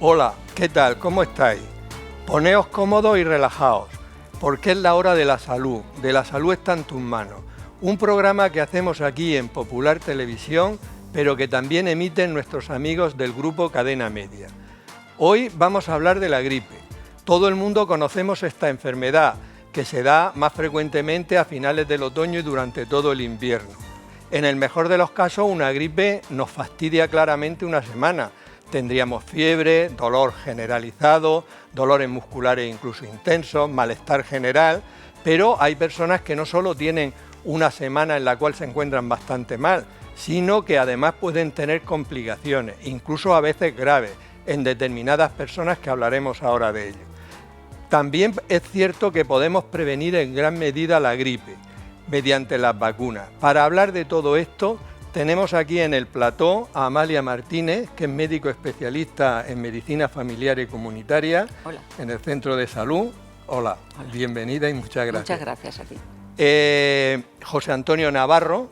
Hola, ¿qué tal? ¿Cómo estáis? Poneos cómodos y relajaos, porque es la hora de la salud está en tus manos. Un programa que hacemos aquí en Popular Televisión, pero que también emiten nuestros amigos del grupo Cadena Media. Hoy vamos a hablar de la gripe. Todo el mundo conocemos esta enfermedad, que se da más frecuentemente a finales del otoño y durante todo el invierno. En el mejor de los casos, una gripe nos fastidia claramente una semana. Tendríamos fiebre, dolor generalizado, dolores musculares incluso intensos, malestar general, pero hay personas que no solo tienen una semana en la cual se encuentran bastante mal, sino que además pueden tener complicaciones, incluso a veces graves, en determinadas personas que hablaremos ahora de ello. También es cierto que podemos prevenir en gran medida la gripe mediante las vacunas. Para hablar de todo esto, tenemos aquí en el plató a Amalia Martínez, que es médico especialista en medicina familiar y comunitaria. Hola. En el Centro de Salud. Hola, bienvenida y muchas gracias. Muchas gracias a ti. José Antonio Navarro,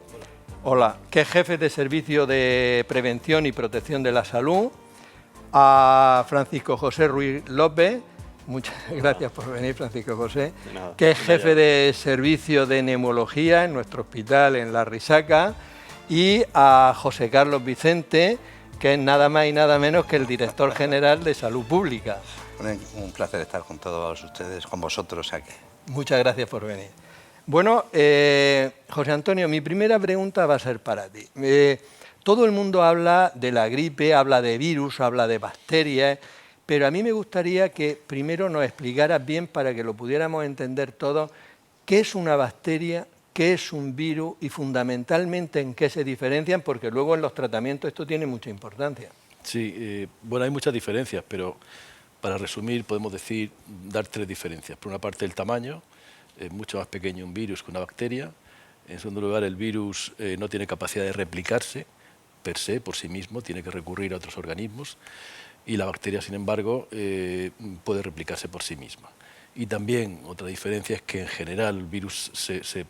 hola, que es jefe de Servicio de Prevención y Protección de la Salud. A Francisco José Ruiz López, muchas gracias por venir, Francisco José, que es jefe de Servicio de Neumología en nuestro hospital en La Risaca. Y a José Carlos Vicente, que es nada más y nada menos que el director general de Salud Pública. Un placer estar con todos ustedes, con vosotros aquí. Muchas gracias por venir. Bueno, José Antonio, mi primera pregunta va a ser para ti. Todo el mundo habla de la gripe, habla de virus, habla de bacterias, pero a mí me gustaría que primero nos explicaras bien, para que lo pudiéramos entender todos, qué es una bacteria, qué es un virus y fundamentalmente en qué se diferencian, porque luego en los tratamientos esto tiene mucha importancia. Sí, bueno, hay muchas diferencias, pero para resumir podemos dar tres diferencias. Por una parte, el tamaño, es mucho más pequeño un virus que una bacteria. En segundo lugar, el virus no tiene capacidad de replicarse per se, por sí mismo, tiene que recurrir a otros organismos, y la bacteria, sin embargo, puede replicarse por sí misma. Y también otra diferencia es que en general el virus se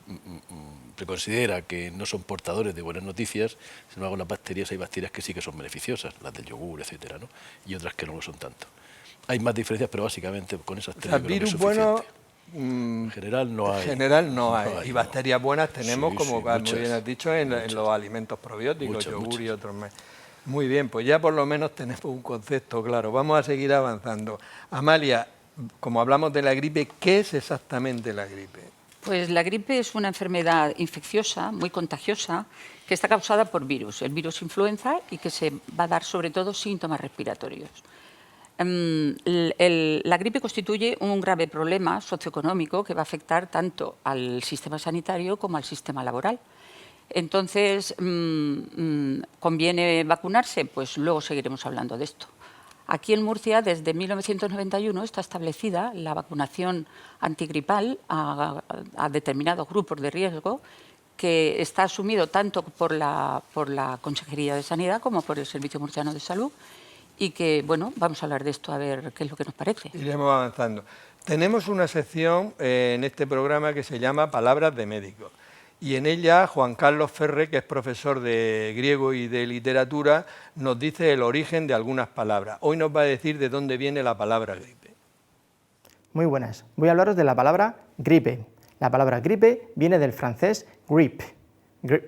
considera que no son portadores de buenas noticias. Sin embargo, las bacterias, hay bacterias que sí que son beneficiosas, las del yogur, etcétera, ¿no? Y otras que no lo son tanto. Hay más diferencias, pero básicamente con esas tres virus buenos en general no hay. En general no hay. Y bacterias buenas tenemos, sí, como muy bien has dicho, en los alimentos probióticos, yogur y otros más. Muy bien, pues ya por lo menos tenemos un concepto claro. Vamos a seguir avanzando. Amalia, como hablamos de la gripe, ¿qué es exactamente la gripe? Pues la gripe es una enfermedad infecciosa, muy contagiosa, que está causada por virus, el virus influenza, y que se va a dar sobre todo síntomas respiratorios. La gripe constituye un grave problema socioeconómico que va a afectar tanto al sistema sanitario como al sistema laboral. Entonces, ¿conviene vacunarse? Pues luego seguiremos hablando de esto. Aquí en Murcia, desde 1991, está establecida la vacunación antigripal a determinados grupos de riesgo, que está asumido tanto por la Consejería de Sanidad como por el Servicio Murciano de Salud, y que, bueno, vamos a hablar de esto a ver qué es lo que nos parece. Iremos avanzando. Tenemos una sección en este programa que se llama Palabras de Médicos. Y en ella Juan Carlos Ferre, que es profesor de griego y de literatura, nos dice el origen de algunas palabras. Hoy nos va a decir de dónde viene la palabra gripe. Muy buenas. Voy a hablaros de la palabra gripe. La palabra gripe viene del francés grippe.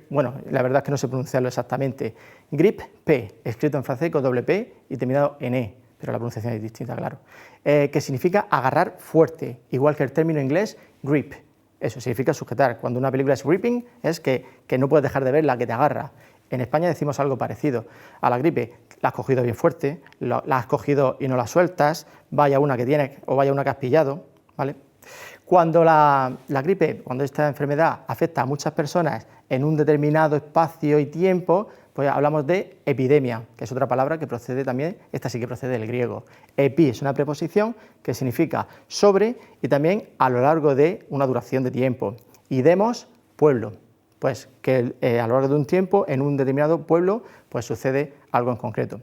Bueno, la verdad es que no sé pronunciarlo exactamente. Grippe, escrito en francés con doble P y terminado en E, pero la pronunciación es distinta, claro. Que significa agarrar fuerte, igual que el término inglés grip. Eso significa sujetar. Cuando una película es gripping, es que no puedes dejar de ver la que te agarra. En España decimos algo parecido a la gripe. La has cogido bien fuerte, la has cogido y no la sueltas, vaya una que tienes o vaya una que has pillado, ¿vale? Cuando la gripe, cuando esta enfermedad afecta a muchas personas en un determinado espacio y tiempo, pues hablamos de epidemia, que es otra palabra que procede también, esta sí que procede del griego. Epi es una preposición que significa sobre y también a lo largo de una duración de tiempo. Y demos, pueblo, pues que a lo largo de un tiempo en un determinado pueblo pues sucede algo en concreto.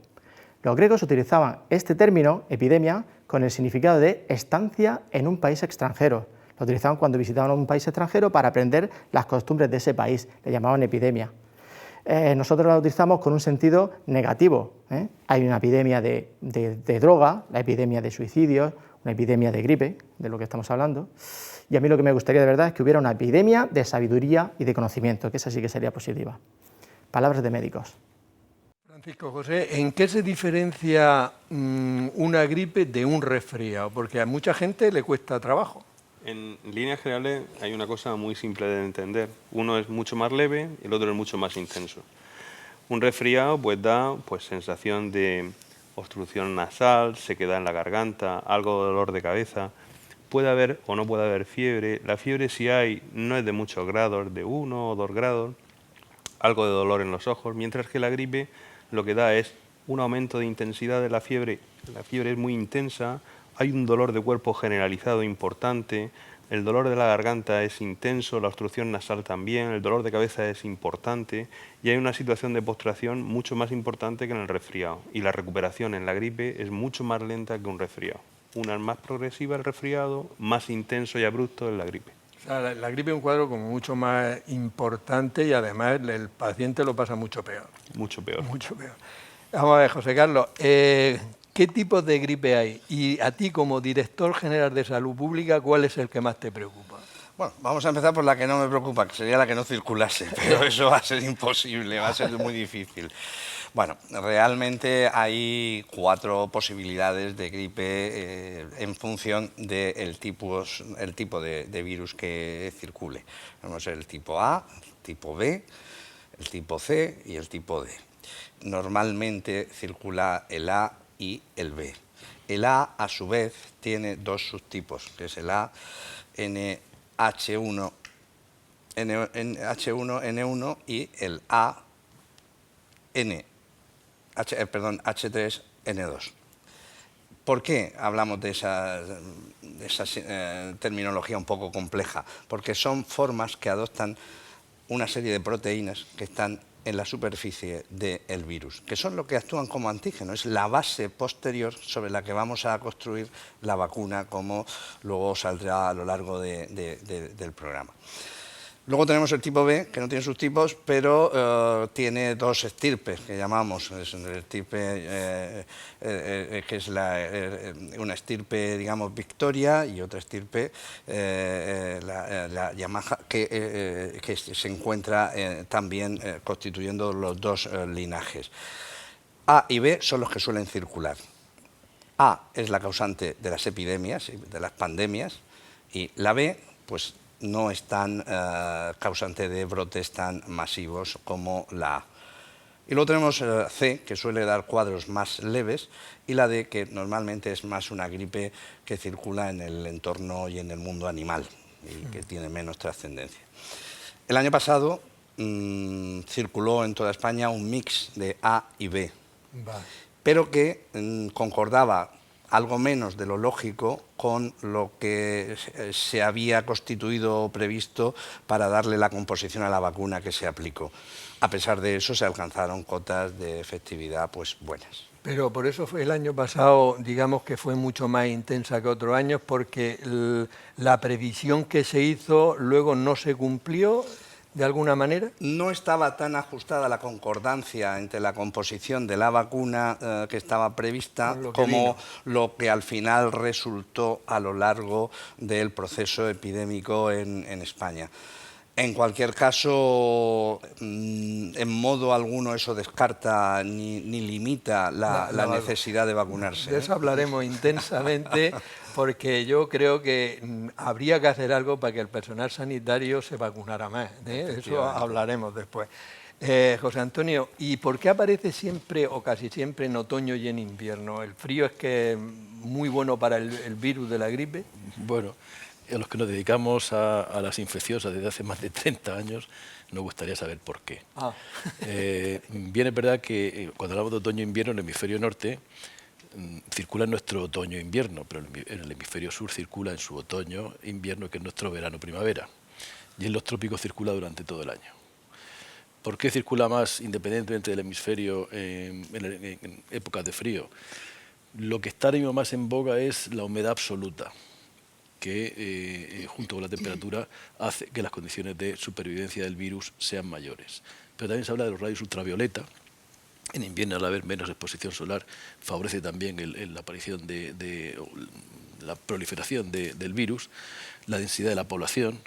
Los griegos utilizaban este término, epidemia, con el significado de estancia en un país extranjero. Lo utilizaban cuando visitaban un país extranjero para aprender las costumbres de ese país, le llamaban epidemia. nosotros la utilizamos con un sentido negativo. Hay una epidemia de droga, la epidemia de suicidios, una epidemia de gripe, de lo que estamos hablando, y a mí lo que me gustaría de verdad es que hubiera una epidemia de sabiduría y de conocimiento, que esa sí que sería positiva. Palabras de médicos. Francisco José, ¿en qué se diferencia una gripe de un resfriado? Porque a mucha gente le cuesta trabajo. En líneas generales hay una cosa muy simple de entender. Uno es mucho más leve y el otro es mucho más intenso. Un resfriado pues da sensación de obstrucción nasal, sequedad en la garganta, algo de dolor de cabeza. Puede haber o no puede haber fiebre. La fiebre, si hay, no es de muchos grados, de 1 o 2 grados. Algo de dolor en los ojos, mientras que la gripe lo que da es un aumento de intensidad de la fiebre. La fiebre es muy intensa, hay un dolor de cuerpo generalizado importante, el dolor de la garganta es intenso, la obstrucción nasal también, el dolor de cabeza es importante y hay una situación de postración mucho más importante que en el resfriado. Y la recuperación en la gripe es mucho más lenta que un resfriado. Una es más progresiva el resfriado, más intenso y abrupto en la gripe. O sea, la gripe es un cuadro como mucho más importante y además el paciente lo pasa mucho peor. Mucho peor. Mucho peor. Vamos a ver, José Carlos, ¿qué tipos de gripe hay? Y a ti, como director general de Salud Pública, ¿cuál es el que más te preocupa? Bueno, vamos a empezar por la que no me preocupa, que sería la que no circulase, pero eso va a ser imposible, va a ser muy difícil. Bueno, realmente hay 4 posibilidades de gripe en función del tipo de virus que circule. Tenemos el tipo A, el tipo B, el tipo C y el tipo D. Normalmente circula el A y el B. El A su vez, tiene 2 subtipos, que es el H1N1 y el H3N2. ¿Por qué hablamos de esa terminología un poco compleja? Porque son formas que adoptan una serie de proteínas que están en la superficie del virus, que son lo que actúan como antígeno, es la base posterior sobre la que vamos a construir la vacuna, como luego saldrá a lo largo del programa. Luego tenemos el tipo B, que no tiene subtipos, pero tiene 2 estirpes, que llamamos. Es el estirpe, que es una estirpe, digamos, Victoria, y otra estirpe, la Yamaha, que se encuentra también constituyendo los 2 linajes. A y B son los que suelen circular. A es la causante de las epidemias, de las pandemias, y la B, pues, no es tan causante de brotes tan masivos como la A. Y luego tenemos C, que suele dar cuadros más leves, y la D, que normalmente es más una gripe que circula en el entorno y en el mundo animal, y que tiene menos trascendencia. El año pasado circuló en toda España un mix de A y B, pero que concordaba algo menos de lo lógico con lo que se había constituido o previsto para darle la composición a la vacuna que se aplicó. A pesar de eso, se alcanzaron cotas de efectividad pues buenas. Pero por eso fue el año pasado, digamos que fue mucho más intensa que otros años, porque la previsión que se hizo luego no se cumplió. ¿De alguna manera? No estaba tan ajustada la concordancia entre la composición de la vacuna que estaba prevista como lo que al final resultó a lo largo del proceso epidémico en España. En cualquier caso, en modo alguno eso descarta ni limita la necesidad de vacunarse. De eso hablaremos intensamente, porque yo creo que habría que hacer algo para que el personal sanitario se vacunara más. De eso hablaremos después. José Antonio, ¿y por qué aparece siempre o casi siempre en otoño y en invierno? ¿El frío es que es muy bueno para el virus de la gripe? Bueno, a los que nos dedicamos a las infecciosas desde hace más de 30 años, nos gustaría saber por qué. Bien es verdad que cuando hablamos de otoño e invierno, en el hemisferio norte circula en nuestro otoño e invierno, pero en el hemisferio sur circula en su otoño e invierno, que es nuestro verano-primavera. Y en los trópicos circula durante todo el año. ¿Por qué circula más independientemente del hemisferio en épocas de frío? Lo que está ahora mismo más en boga es la humedad absoluta, que junto con la temperatura hace que las condiciones de supervivencia del virus sean mayores. pero también se habla de los rayos ultravioleta. En invierno, al haber menos exposición solar, favorece también la aparición la proliferación del virus, la densidad de la población.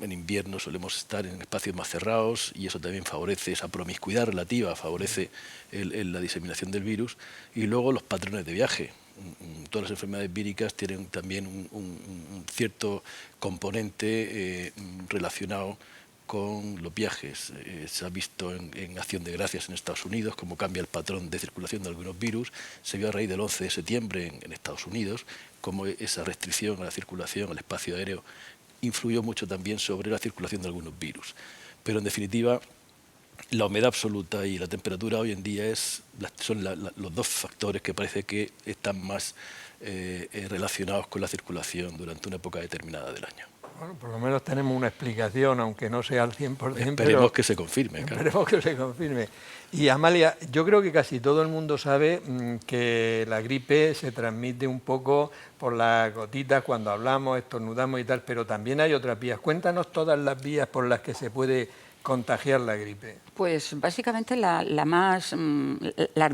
En invierno solemos estar en espacios más cerrados y eso también favorece esa promiscuidad relativa, favorece la diseminación del virus. Y luego los patrones de viaje. Todas las enfermedades víricas tienen también un cierto componente relacionado con los viajes. Se ha visto en Acción de Gracias en Estados Unidos cómo cambia el patrón de circulación de algunos virus. Se vio a raíz del 11 de septiembre en Estados Unidos cómo esa restricción a la circulación, al espacio aéreo, influyó mucho también sobre la circulación de algunos virus. Pero en definitiva, la humedad absoluta y la temperatura hoy en día son los dos factores que parece que están más relacionados con la circulación durante una época determinada del año. Bueno, por lo menos tenemos una explicación, aunque no sea al 100%. Esperemos que se confirme. Esperemos que se confirme. Y Amalia, yo creo que casi todo el mundo sabe que la gripe se transmite un poco por las gotitas cuando hablamos, estornudamos y tal, pero también hay otras vías. Cuéntanos todas las vías por las que se puede contagiar la gripe. Pues básicamente las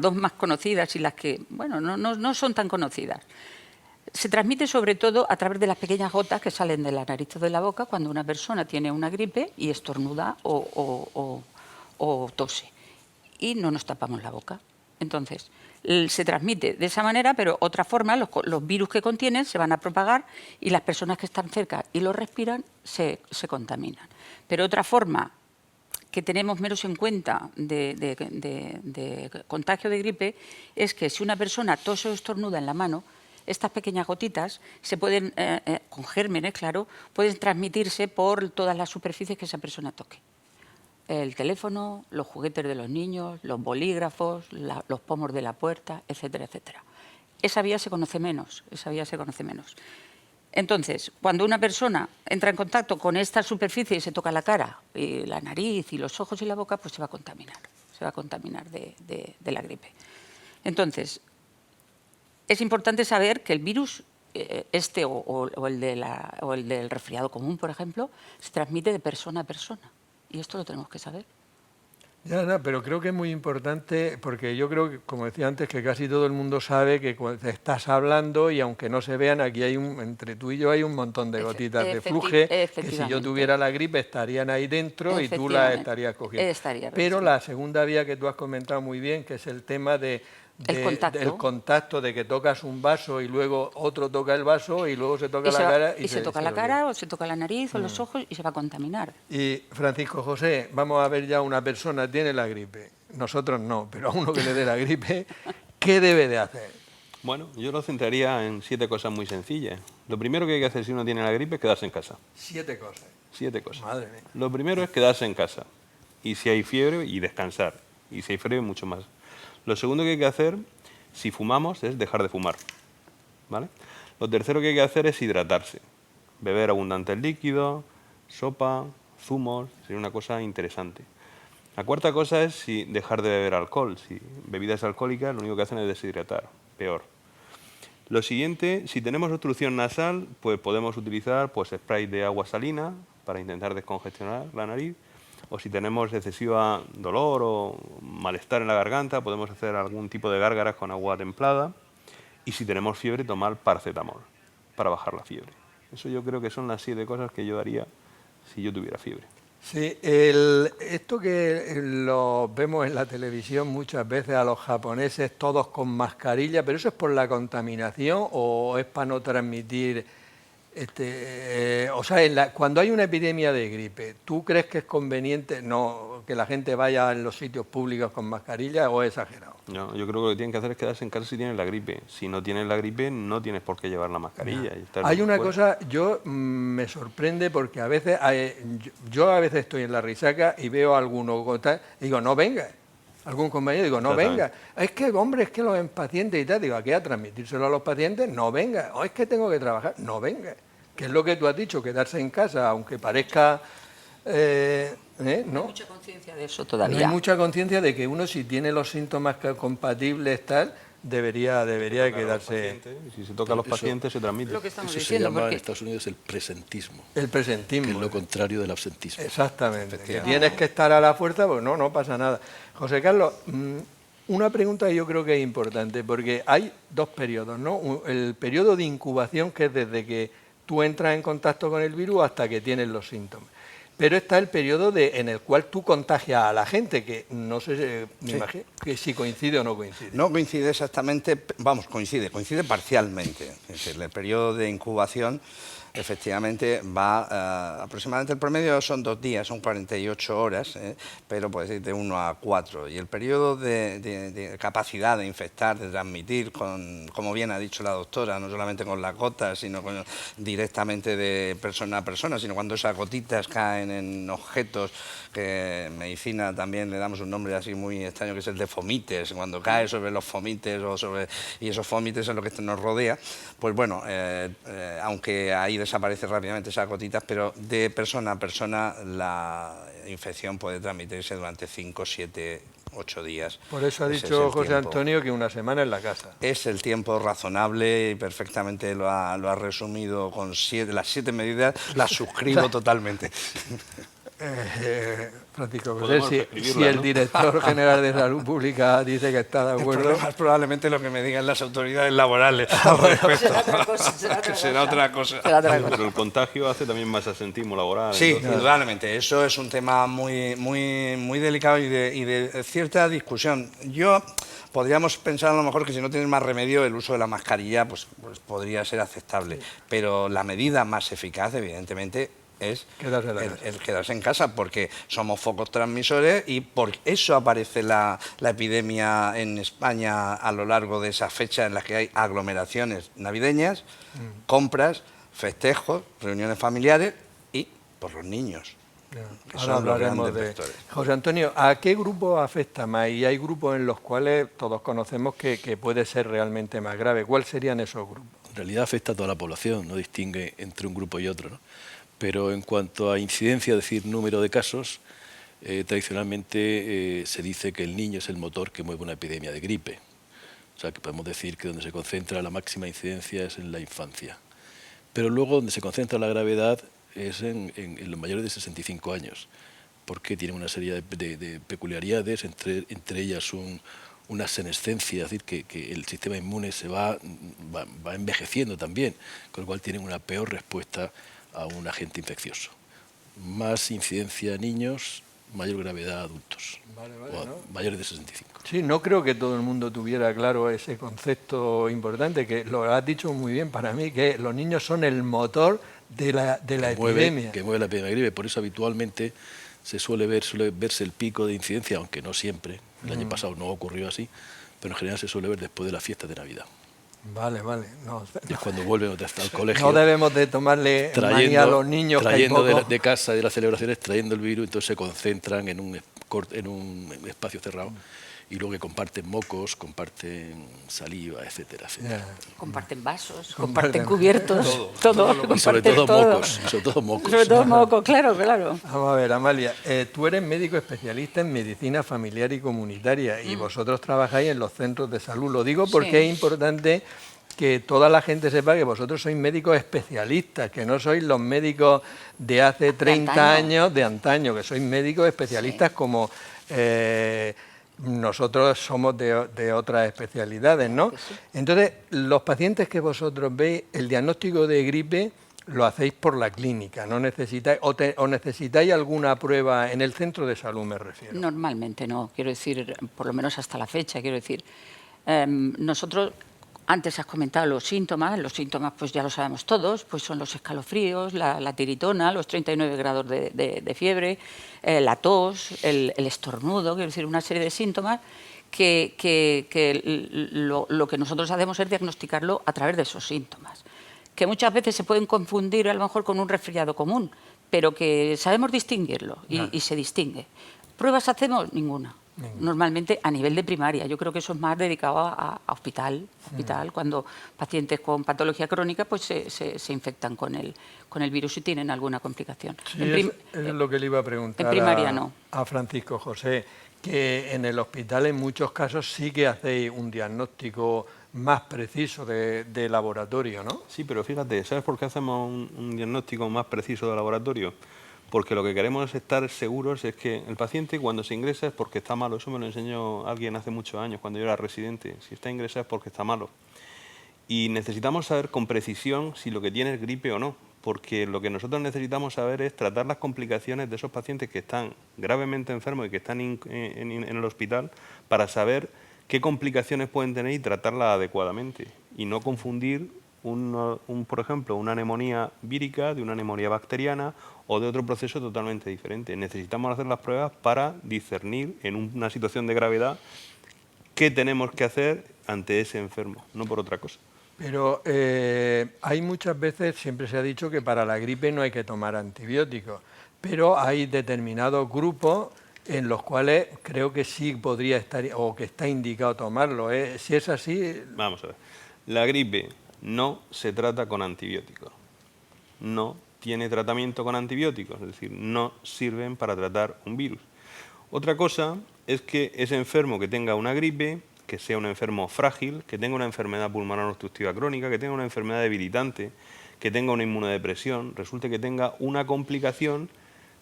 dos más conocidas y las que, bueno, no son tan conocidas. Se transmite sobre todo a través de las pequeñas gotas que salen de la nariz o de la boca cuando una persona tiene una gripe y estornuda o tose y no nos tapamos la boca. Entonces, se transmite de esa manera, pero otra forma, los virus que contienen se van a propagar y las personas que están cerca y los respiran se contaminan. Pero otra forma que tenemos menos en cuenta de contagio de gripe es que si una persona tose o estornuda en la mano, estas pequeñas gotitas se pueden, con gérmenes, claro, pueden transmitirse por todas las superficies que esa persona toque. El teléfono, los juguetes de los niños, los bolígrafos, los pomos de la puerta, etcétera, etcétera. Esa vía se conoce menos, Entonces, cuando una persona entra en contacto con esta superficie y se toca la cara, y la nariz y los ojos y la boca, pues se va a contaminar de la gripe. Entonces, es importante saber que el virus, o el del resfriado común, por ejemplo, se transmite de persona a persona. Y esto lo tenemos que saber. Ya, pero creo que es muy importante, porque yo creo que, como decía antes, que casi todo el mundo sabe que cuando estás hablando y aunque no se vean, aquí entre tú y yo hay un montón de gotitas de fluje, que si yo tuviera la gripe estarían ahí dentro y tú las estarías cogiendo. Pero la segunda vía que tú has comentado muy bien, que es el tema del contacto, de que tocas un vaso y luego otro toca el vaso y luego se toca la cara. Y se toca la cara o se toca la nariz o los ojos y se va a contaminar. Y Francisco José, vamos a ver ya una persona tiene la gripe. Nosotros no, pero a uno que le dé la gripe, ¿qué debe de hacer? Bueno, yo lo centraría en 7 cosas muy sencillas. Lo primero que hay que hacer si uno tiene la gripe es quedarse en casa. 7 cosas. 7 cosas. Madre mía. Lo primero es quedarse en casa. Y si hay fiebre, y descansar. Y si hay fiebre, mucho más. Lo segundo que hay que hacer, si fumamos, es dejar de fumar, ¿vale? Lo tercero que hay que hacer es hidratarse. Beber abundante líquido, sopa, zumos, sería una cosa interesante. La cuarta cosa es dejar de beber alcohol. Si bebidas alcohólicas, lo único que hacen es deshidratar, peor. Lo siguiente, si tenemos obstrucción nasal, pues podemos utilizar spray de agua salina para intentar descongestionar la nariz. O si tenemos excesiva dolor o malestar en la garganta, podemos hacer algún tipo de gárgaras con agua templada. Y si tenemos fiebre, tomar paracetamol para bajar la fiebre. Eso yo creo que son las 7 cosas que yo haría si yo tuviera fiebre. Sí, esto que lo vemos en la televisión muchas veces a los japoneses todos con mascarilla, ¿pero eso es por la contaminación o es para no transmitir? Cuando hay una epidemia de gripe, ¿tú crees que es conveniente que la gente vaya en los sitios públicos con mascarilla o es exagerado? No, yo creo que lo que tienen que hacer es quedarse en casa si tienen la gripe. Si no tienes la gripe, no tienes por qué llevar la mascarilla. Y estar hay una fuera. cosa, me sorprende porque a veces, yo a veces estoy en la risaca y veo a alguno y digo, no venga. Algún compañero, digo, no venga. Es que, hombre, es que los pacientes y tal, digo, aquí a transmitírselo a los pacientes, no venga. O es que tengo que trabajar, no venga. Que es lo que tú has dicho, quedarse en casa, aunque parezca... ¿no? Hay mucha conciencia de eso todavía. No hay mucha conciencia de que uno, si tiene los síntomas compatibles, tal, debería de quedarse. Y si se toca a los pacientes, se transmite. Lo que estamos Eso se diciendo, llama en porque Estados Unidos el presentismo, El que es presentismo. lo contrario del absentismo. Exactamente, que tienes que estar a la fuerza, pues no pasa nada. José Carlos, una pregunta que yo creo que es importante, porque hay dos periodos, ¿no? El periodo de incubación, que es desde que tú entras en contacto con el virus hasta que tienes los síntomas. Pero está el periodo en el cual tú contagias a la gente, que no sé, me imagino que si coincide o no coincide. No coincide exactamente, vamos, coincide parcialmente. Es decir, el periodo de incubación efectivamente va aproximadamente, el promedio son 2 días, son 48 horas, pero puede ser de 1 a 4. Y el periodo de capacidad de infectar, de transmitir, como bien ha dicho la doctora, no solamente con las gotas, sino directamente de persona a persona, sino cuando esas gotitas caen en objetos, que en medicina también le damos un nombre así muy extraño, que es el de fomites, cuando cae sobre los fomites y esos fomites es lo que nos rodea, pues bueno, aunque ahí desaparece rápidamente esas gotitas, pero de persona a persona la infección puede transmitirse durante 5, 7, 8 días. Por eso ha Ese dicho es el José tiempo. Antonio que una semana en la casa. Es el tiempo razonable y perfectamente lo ha resumido con las 7 medidas, las suscribo totalmente. Francisco José, Podemos si escribirla, el ¿no? director general de Salud Pública dice que está de El acuerdo, problema es probablemente lo que me digan las autoridades laborales al respecto, que será otra cosa. Pero el contagio hace también más asentismo laboral. Sí, entonces, indudablemente. Eso es un tema muy delicado y de cierta discusión. Podríamos pensar a lo mejor que si no tienes más remedio, el uso de la mascarilla pues podría ser aceptable. Pero la medida más eficaz, evidentemente, es el quedarse en casa, porque somos focos transmisores y por eso aparece la epidemia en España a lo largo de esa fecha en las que hay aglomeraciones navideñas, compras, festejos, reuniones familiares y por los niños. Que ahora son los hablaremos grandes de... vectores. José Antonio, ¿a qué grupo afecta más? Y hay grupos en los cuales todos conocemos que puede ser realmente más grave. ¿Cuáles serían esos grupos? En realidad afecta a toda la población, no distingue entre un grupo y otro, ¿no? Pero en cuanto a incidencia, es decir, número de casos, tradicionalmente se dice que el niño es el motor que mueve una epidemia de gripe. O sea, que podemos decir que donde se concentra la máxima incidencia es en la infancia. Pero luego donde se concentra la gravedad es en los mayores de 65 años, porque tienen una serie de peculiaridades, entre ellas una senescencia, es decir, que el sistema inmune se va envejeciendo también, con lo cual tienen una peor respuesta a un agente infeccioso. Más incidencia niños, mayor gravedad adultos, mayores de 65. Sí, no creo que todo el mundo tuviera claro ese concepto importante, que lo has dicho muy bien para mí, que los niños son el motor de la epidemia. Que mueve la epidemia de gripe. Por eso habitualmente suele verse el pico de incidencia, aunque no siempre. El año pasado no ocurrió así, pero en general se suele ver después de la fiesta de Navidad. Vale. No, Es cuando vuelven otra vez al colegio. no debemos de tomarle manía a los niños. Trayendo que hay poco. de casa, de las celebraciones, trayendo el virus, entonces se concentran en un espacio cerrado. Y luego que comparten mocos, comparten saliva, etcétera, etcétera. Comparten vasos, comparten cubiertos, todo. Y sobre todo mocos. Sobre todo mocos, claro. Vamos a ver, Amalia, tú eres médico especialista en medicina familiar y comunitaria y vosotros trabajáis en los centros de salud. Lo digo porque Sí. es importante que toda la gente sepa que vosotros sois médicos especialistas, que no sois los médicos de hace 30 años, de antaño, que sois médicos especialistas como... nosotros somos de otras especialidades, ¿no? Entonces, los pacientes que vosotros veis, el diagnóstico de gripe lo hacéis por la clínica, no necesitáis, o necesitáis alguna prueba en el centro de salud, me refiero. Normalmente no, quiero decir, por lo menos hasta la fecha, quiero decir, nosotros, antes has comentado los síntomas pues ya lo sabemos todos, pues son los escalofríos, la tiritona, los 39 grados de fiebre, la tos, el estornudo, quiero decir, una serie de síntomas que lo que nosotros hacemos es diagnosticarlo a través de esos síntomas, que muchas veces se pueden confundir a lo mejor con un resfriado común, pero que sabemos distinguirlo y se distingue. ¿Pruebas hacemos? Ninguna. Normalmente a nivel de primaria. Yo creo que eso es más dedicado a hospital, cuando pacientes con patología crónica pues se infectan con el virus y tienen alguna complicación. Sí, eso es lo que le iba a preguntar en primaria no. a Francisco José. que en el hospital en muchos casos sí que hacéis un diagnóstico más preciso de laboratorio, ¿no? Sí, pero fíjate, ¿sabes por qué hacemos un diagnóstico más preciso de laboratorio? Porque lo que queremos es estar seguros es que el paciente cuando se ingresa es porque está malo. Eso me lo enseñó alguien hace muchos años, cuando yo era residente. Si está ingresado es porque está malo. Y necesitamos saber con precisión si lo que tiene es gripe o no, porque lo que nosotros necesitamos saber es tratar las complicaciones de esos pacientes que están gravemente enfermos y que están en el hospital para saber qué complicaciones pueden tener y tratarlas adecuadamente. Y no confundir, por ejemplo, una neumonía vírica de una neumonía bacteriana o de otro proceso totalmente diferente. Necesitamos hacer las pruebas para discernir en una situación de gravedad qué tenemos que hacer ante ese enfermo, no por otra cosa. Pero hay muchas veces, siempre se ha dicho que para la gripe no hay que tomar antibióticos, pero hay determinados grupos en los cuales creo que sí podría estar, o que está indicado tomarlo. Si es así... Vamos a ver. La gripe no se trata con antibióticos. No tiene tratamiento con antibióticos, es decir, no sirven para tratar un virus. Otra cosa es que ese enfermo que tenga una gripe, que sea un enfermo frágil, que tenga una enfermedad pulmonar obstructiva crónica, que tenga una enfermedad debilitante, que tenga una inmunodepresión, resulte que tenga una complicación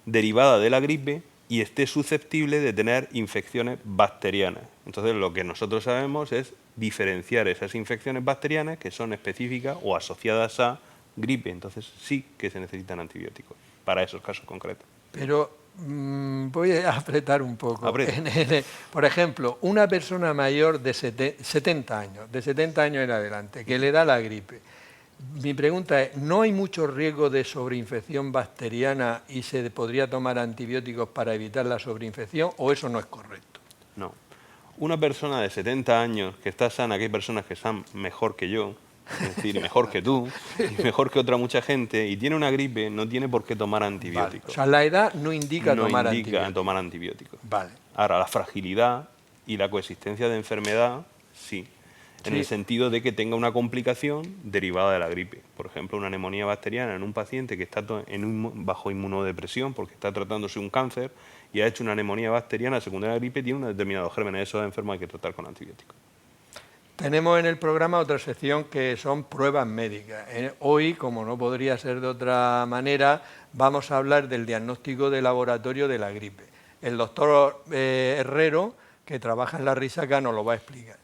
derivada de la gripe y esté susceptible de tener infecciones bacterianas. Entonces, lo que nosotros sabemos es diferenciar esas infecciones bacterianas que son específicas o asociadas a gripe. Entonces, sí que se necesitan antibióticos para esos casos concretos. Pero voy a apretar un poco. Por ejemplo, una persona mayor de 70 años, de 70 años en adelante, que le da la gripe. Mi pregunta es, ¿no hay mucho riesgo de sobreinfección bacteriana y se podría tomar antibióticos para evitar la sobreinfección o eso no es correcto? No. Una persona de 70 años que está sana, que hay personas que están mejor que yo, es decir, mejor que tú, y mejor que otra mucha gente, y tiene una gripe, no tiene por qué tomar antibióticos. Vale. O sea, la edad no indica tomar antibióticos. Vale. Ahora, la fragilidad y la coexistencia de enfermedad, sí. En el sentido de que tenga una complicación derivada de la gripe. Por ejemplo, una neumonía bacteriana en un paciente que está bajo inmunodepresión porque está tratándose un cáncer y ha hecho una neumonía bacteriana secundaria a la gripe, tiene un determinado germen. Esos enfermos hay que tratar con antibióticos. Tenemos en el programa otra sección que son pruebas médicas. Hoy, como no podría ser de otra manera, vamos a hablar del diagnóstico de laboratorio de la gripe. El doctor Herrero, que trabaja en la Risaca, nos lo va a explicar.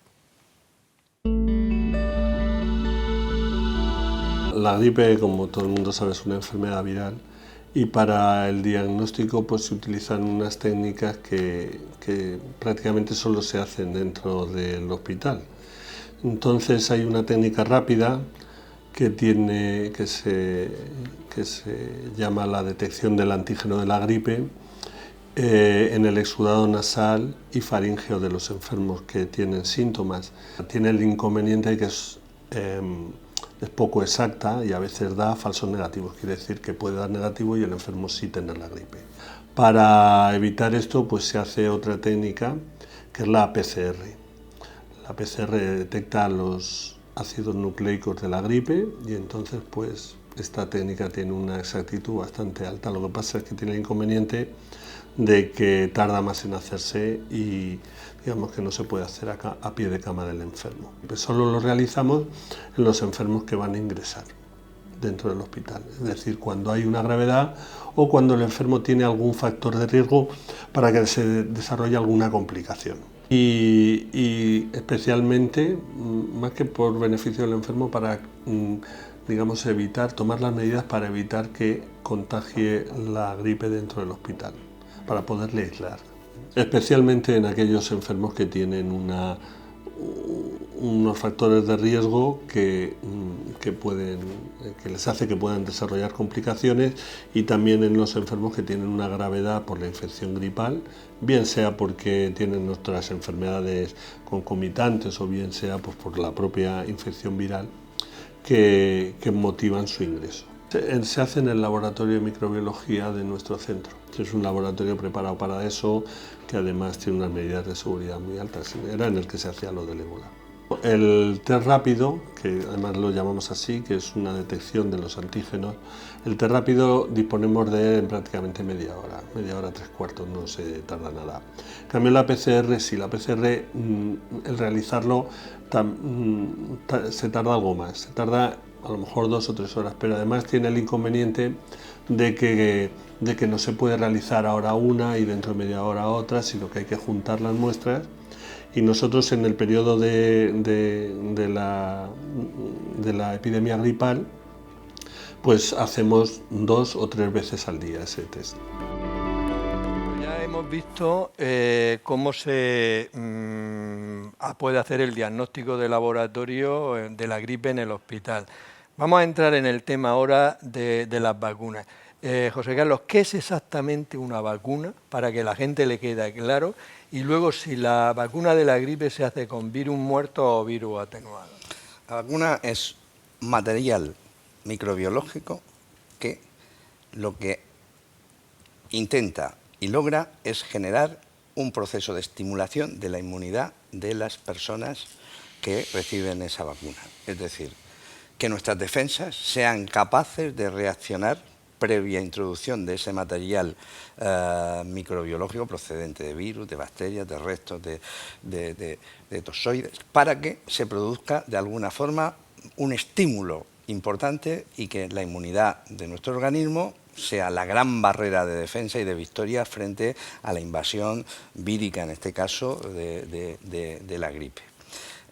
La gripe, como todo el mundo sabe, es una enfermedad viral y para el diagnóstico pues, se utilizan unas técnicas que prácticamente solo se hacen dentro del hospital. Entonces hay una técnica rápida que se llama la detección del antígeno de la gripe en el exudado nasal y faríngeo de los enfermos que tienen síntomas. Tiene el inconveniente de que es poco exacta y a veces da falsos negativos, quiere decir que puede dar negativo y el enfermo sí tener la gripe. Para evitar esto pues se hace otra técnica que es la PCR. La PCR detecta los ácidos nucleicos de la gripe y entonces pues esta técnica tiene una exactitud bastante alta. Lo que pasa es que tiene el inconveniente de que tarda más en hacerse y digamos que no se puede hacer a pie de cama del enfermo. Pues solo lo realizamos en los enfermos que van a ingresar dentro del hospital, es decir, cuando hay una gravedad o cuando el enfermo tiene algún factor de riesgo para que se desarrolle alguna complicación. Y especialmente, más que por beneficio del enfermo, para digamos, tomar las medidas para evitar que contagie la gripe dentro del hospital, para poderle aislar. Especialmente en aquellos enfermos que tienen unos factores de riesgo que les hace que puedan desarrollar complicaciones y también en los enfermos que tienen una gravedad por la infección gripal, bien sea porque tienen otras enfermedades concomitantes o bien sea pues, por la propia infección viral que motivan su ingreso. Se hace en el laboratorio de microbiología de nuestro centro. Es un laboratorio preparado para eso, que además tiene unas medidas de seguridad muy altas. Era en el que se hacía lo del ébola. El test rápido, que además lo llamamos así, que es una detección de los antígenos, el test rápido disponemos de él en prácticamente media hora, 3/4, no se tarda nada. En cambio la PCR, sí, la PCR, el realizarlo se tarda algo más, se tarda a lo mejor 2 o 3 horas, pero además tiene el inconveniente de que no se puede realizar ahora una y dentro de media hora otra, sino que hay que juntar las muestras. Y nosotros en el periodo de la epidemia gripal, pues hacemos 2 o 3 veces al día ese test. Ya hemos visto cómo se puede hacer el diagnóstico de laboratorio de la gripe en el hospital. Vamos a entrar en el tema ahora de las vacunas. José Carlos, ¿qué es exactamente una vacuna? Para que la gente le quede claro. Y luego, si la vacuna de la gripe se hace con virus muertos o virus atenuados. La vacuna es material microbiológico que lo que intenta y logra es generar un proceso de estimulación de la inmunidad de las personas que reciben esa vacuna. Es decir, que nuestras defensas sean capaces de reaccionar previa introducción de ese material microbiológico procedente de virus, de bacterias, de restos, de toxoides, para que se produzca de alguna forma un estímulo importante y que la inmunidad de nuestro organismo sea la gran barrera de defensa y de victoria frente a la invasión vírica, en este caso, de la gripe.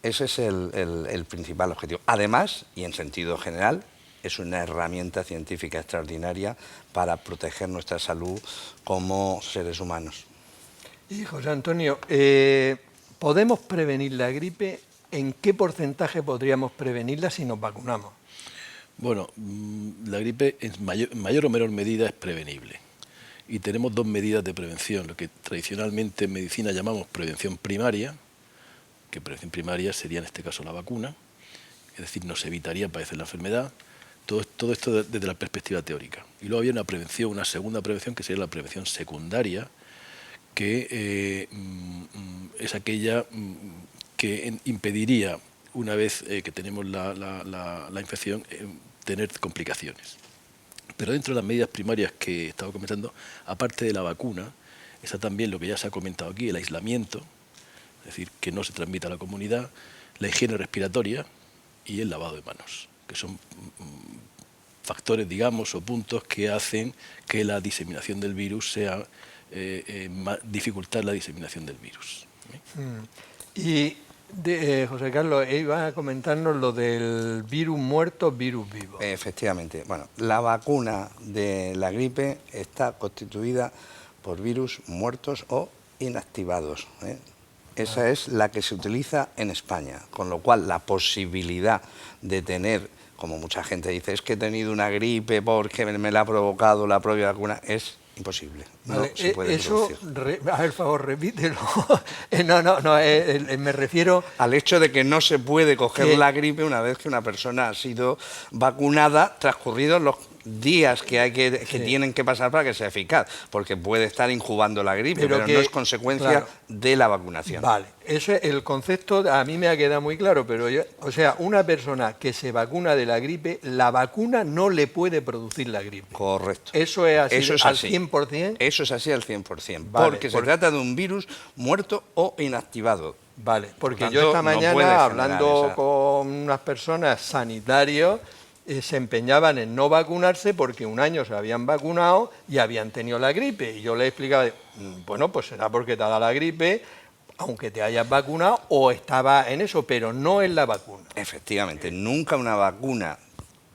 Ese es el principal objetivo. Además, y en sentido general, es una herramienta científica extraordinaria para proteger nuestra salud como seres humanos. Y José Antonio, ¿podemos prevenir la gripe? ¿En qué porcentaje podríamos prevenirla si nos vacunamos? Bueno, la gripe en mayor o menor medida es prevenible. Y tenemos 2 medidas de prevención, lo que tradicionalmente en medicina llamamos prevención primaria, que prevención primaria sería en este caso la vacuna, es decir, nos evitaría padecer la enfermedad. Todo esto desde la perspectiva teórica. Y luego había una segunda prevención, que sería la prevención secundaria, que es aquella que impediría, una vez que tenemos la infección, tener complicaciones. Pero dentro de las medidas primarias que estaba comentando, aparte de la vacuna, está también lo que ya se ha comentado aquí, el aislamiento, es decir, que no se transmita a la comunidad, la higiene respiratoria y el lavado de manos, que son factores, digamos, o puntos que hacen que la diseminación del virus sea, dificultar la diseminación del virus. Y José Carlos, iba a comentarnos lo del virus muerto, virus vivo. Efectivamente. Bueno, la vacuna de la gripe está constituida por virus muertos o inactivados, ¿eh? Esa es la que se utiliza en España, con lo cual la posibilidad de tener, como mucha gente dice, es que he tenido una gripe porque me la ha provocado la propia vacuna, es imposible. Vale, no se puede eso, producir. a ver, por favor, repítelo. Me refiero al hecho de que no se puede coger la gripe una vez que una persona ha sido vacunada, transcurridos los días que tienen que pasar para que sea eficaz, porque puede estar incubando la gripe, pero no es consecuencia de la vacunación. Vale, ese el concepto a mí me ha quedado muy claro, pero o sea, una persona que se vacuna de la gripe, la vacuna no le puede producir la gripe. Correcto. ¿Eso es así, Eso es al así. 100%? Eso es así al 100%, Vale, porque se trata de un virus muerto o inactivado. Vale, porque Por yo tanto, esta no mañana, puede hablando con unas personas sanitarios, se empeñaban en no vacunarse porque un año se habían vacunado y habían tenido la gripe. Y yo les explicaba, bueno, pues será porque te ha dado la gripe, aunque te hayas vacunado, o estaba en eso, pero no en la vacuna. Efectivamente, nunca una vacuna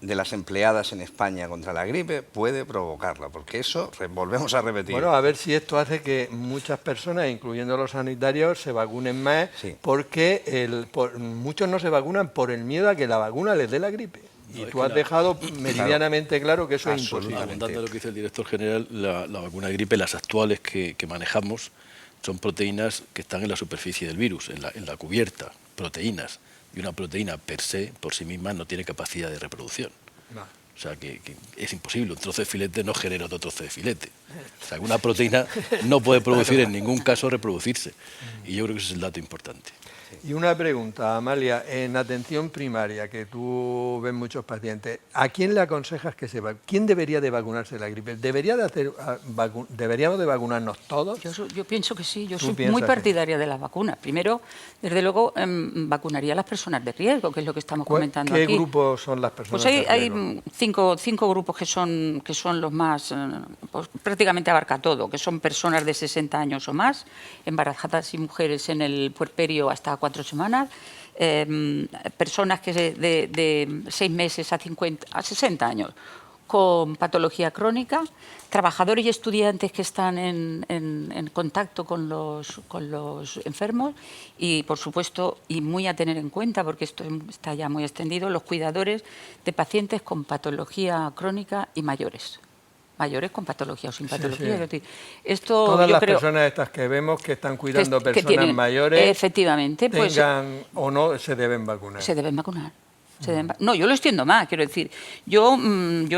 de las empleadas en España contra la gripe puede provocarla, porque eso, volvemos a repetir. Bueno, a ver si esto hace que muchas personas, incluyendo los sanitarios, se vacunen más, porque muchos no se vacunan por el miedo a que la vacuna les dé la gripe. Y tú has dejado meridianamente claro que eso es imposible. Abundando lo que dice el director general, la vacuna de gripe, las actuales que manejamos, son proteínas que están en la superficie del virus, en la cubierta, proteínas. Y una proteína per se, por sí misma, no tiene capacidad de reproducción. Vale. O sea, que es imposible. Un trozo de filete no genera otro trozo de filete. O sea, una proteína no puede producir en ningún caso reproducirse. Y yo creo que ese es el dato importante. Y una pregunta, Amalia, en atención primaria, que tú ves muchos pacientes, ¿a quién le aconsejas que se vacune? ¿Quién debería de vacunarse de la gripe? ¿Deberíamos de vacunarnos todos? Yo pienso que sí, yo ¿Tú soy piensas muy que partidaria de las vacunas. Primero, desde luego, vacunaría a las personas de riesgo, que es lo que estamos comentando ¿Qué aquí. grupos son las personas Pues de riesgo? hay cinco grupos que son los más, pues prácticamente abarca todo, que son personas de 60 años o más, embarazadas y mujeres en el puerperio hasta 4 semanas, personas que de 6 meses a 60 años con patología crónica, trabajadores y estudiantes que están en contacto con los enfermos y, por supuesto, y muy a tener en cuenta, porque esto está ya muy extendido, los cuidadores de pacientes con patología crónica y mayores con patología o sin patología. Sí. Es decir, esto Todas yo las creo personas estas que vemos que están cuidando que personas tienen, mayores, efectivamente, pues, tengan o no, se deben vacunar. se deben vacunar. No, yo lo extiendo más, quiero decir, yo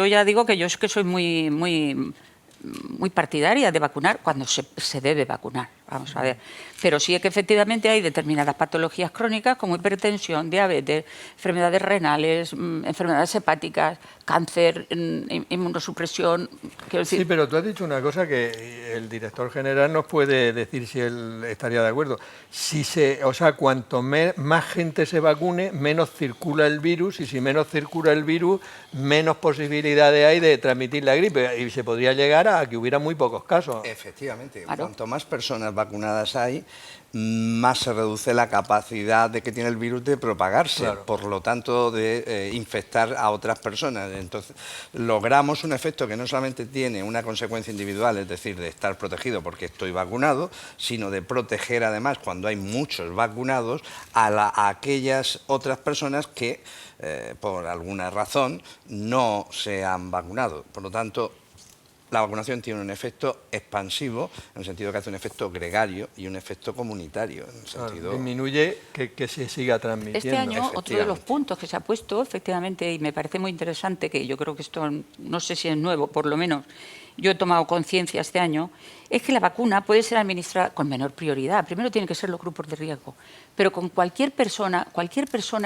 ya digo que yo es que soy muy partidaria de vacunar cuando se debe vacunar, vamos a ver. Pero sí es que efectivamente hay determinadas patologías crónicas como hipertensión, diabetes, enfermedades renales, enfermedades hepáticas, cáncer, inmunosupresión. Quiero decir, Sí, pero tú has dicho una cosa que el director general nos puede decir si él estaría de acuerdo. O sea, cuanto más gente se vacune, menos circula el virus, y si menos circula el virus, menos posibilidades hay de transmitir la gripe, y se podría llegar a que hubiera muy pocos casos. Efectivamente, Claro. cuanto más personas vacunadas hay, más se reduce la capacidad de que tiene el virus de propagarse, Claro. por lo tanto de infectar a otras personas. Entonces, logramos un efecto que no solamente tiene una consecuencia individual, es decir, de estar protegido porque estoy vacunado, sino de proteger además, cuando hay muchos vacunados, a aquellas otras personas que, por alguna razón, no se han vacunado. Por lo tanto, la vacunación tiene un efecto expansivo, en el sentido que hace un efecto gregario y un efecto comunitario. En el Claro, sentido... disminuye que se siga transmitiendo. este año, otro de los efectivamente. puntos que se ha puesto, efectivamente, y me parece muy interesante, que yo creo que esto, no sé si es nuevo, por lo menos yo he tomado conciencia este año, es que la vacuna puede ser administrada con menor prioridad. Primero tienen que ser los grupos de riesgo, pero con cualquier persona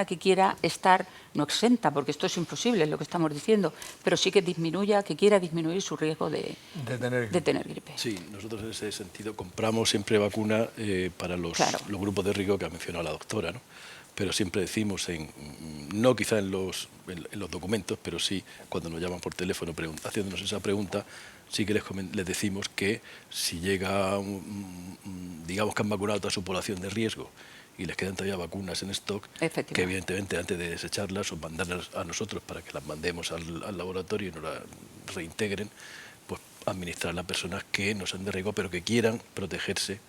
que quiera estar, no exenta, porque esto es imposible, es lo que estamos diciendo, pero sí que quiera disminuir su riesgo de tener gripe. Sí, nosotros en ese sentido compramos siempre vacuna para los grupos de riesgo que ha mencionado la doctora, ¿no? Pero siempre decimos, no quizá en los documentos, pero sí cuando nos llaman por teléfono haciéndonos esa pregunta, sí que les decimos que si llega, digamos que han vacunado toda su población de riesgo y les quedan todavía vacunas en stock, que evidentemente antes de desecharlas o mandarlas a nosotros para que las mandemos al laboratorio y nos las reintegren, pues administrar a las personas que no sean de riesgo pero que quieran protegerse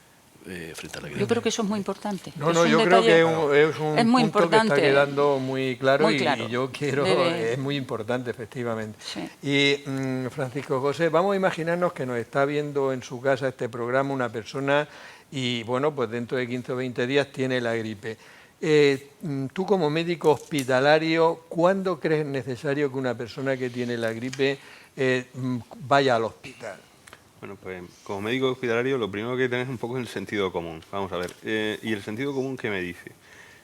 frente a la gripe. Yo creo que eso es muy importante. No, yo creo que es un muy punto que importante. está quedando muy claro, Muy claro. y yo quiero, es muy importante, efectivamente. Sí. Y Francisco José, vamos a imaginarnos que nos está viendo en su casa este programa una persona y, bueno, pues dentro de 15 o 20 días tiene la gripe. Tú como médico hospitalario, ¿cuándo crees necesario que una persona que tiene la gripe vaya al hospital? Bueno, pues como médico hospitalario lo primero que tenés un poco es el sentido común. Vamos a ver, ¿y el sentido común qué me dice?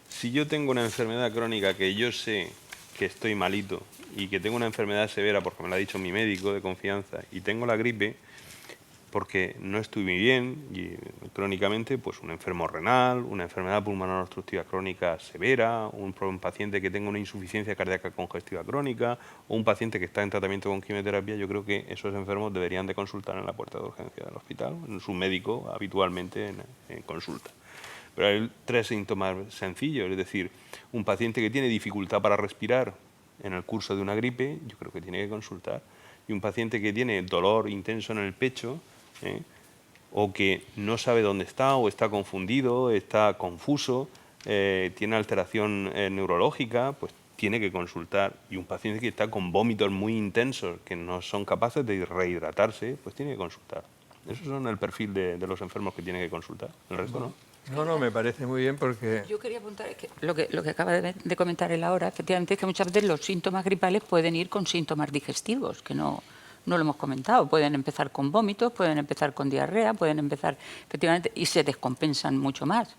Si yo tengo una enfermedad crónica que yo sé que estoy malito y que tengo una enfermedad severa porque me lo ha dicho mi médico de confianza y tengo la gripe porque no estoy muy bien y crónicamente, pues un enfermo renal, una enfermedad pulmonar obstructiva crónica severa, un paciente que tenga una insuficiencia cardíaca congestiva crónica o un paciente que está en tratamiento con quimioterapia, yo creo que esos enfermos deberían de consultar en la puerta de urgencia del hospital, en su médico habitualmente en consulta. Pero hay 3 síntomas sencillos, es decir, un paciente que tiene dificultad para respirar en el curso de una gripe, yo creo que tiene que consultar, y un paciente que tiene dolor intenso en el pecho, o que no sabe dónde está, o está confundido, está confuso, tiene alteración neurológica, pues tiene que consultar. Y un paciente que está con vómitos muy intensos, que no son capaces de rehidratarse, pues tiene que consultar. Esos son el perfil de los enfermos que tienen que consultar, el resto no. No, me parece muy bien porque... Yo quería apuntar que lo que acaba de comentar él ahora, efectivamente, es que muchas veces los síntomas gripales pueden ir con síntomas digestivos, que no lo hemos comentado. Pueden empezar con vómitos, pueden empezar con diarrea, pueden empezar, efectivamente, y se descompensan mucho más.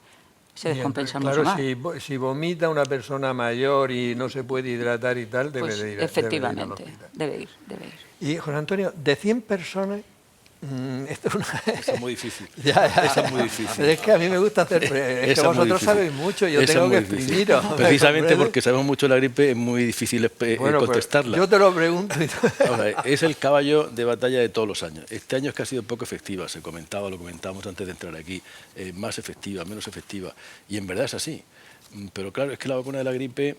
se descompensan claro, mucho más. si vomita una persona mayor y no se puede hidratar y tal, debe Pues, de ir, efectivamente, debe de ir al hospital. debe ir. Y José Antonio, de 100 personas, esto es una... Eso es muy difícil. Ya. Eso es muy difícil. Pero es que a mí me gusta hacer... Es que Eso es muy vosotros difícil. sabéis mucho, yo Eso tengo es que muy difícil. exprimiros. Precisamente ¿comprendes? porque sabemos mucho de la gripe, es muy difícil Bueno, pues, contestarla. yo te lo pregunto y Vamos a ver, es el caballo de batalla de todos los años. Este año es que ha sido poco efectiva, lo comentábamos antes de entrar aquí, más efectiva, menos efectiva, y en verdad es así. Pero claro, es que la vacuna de la gripe,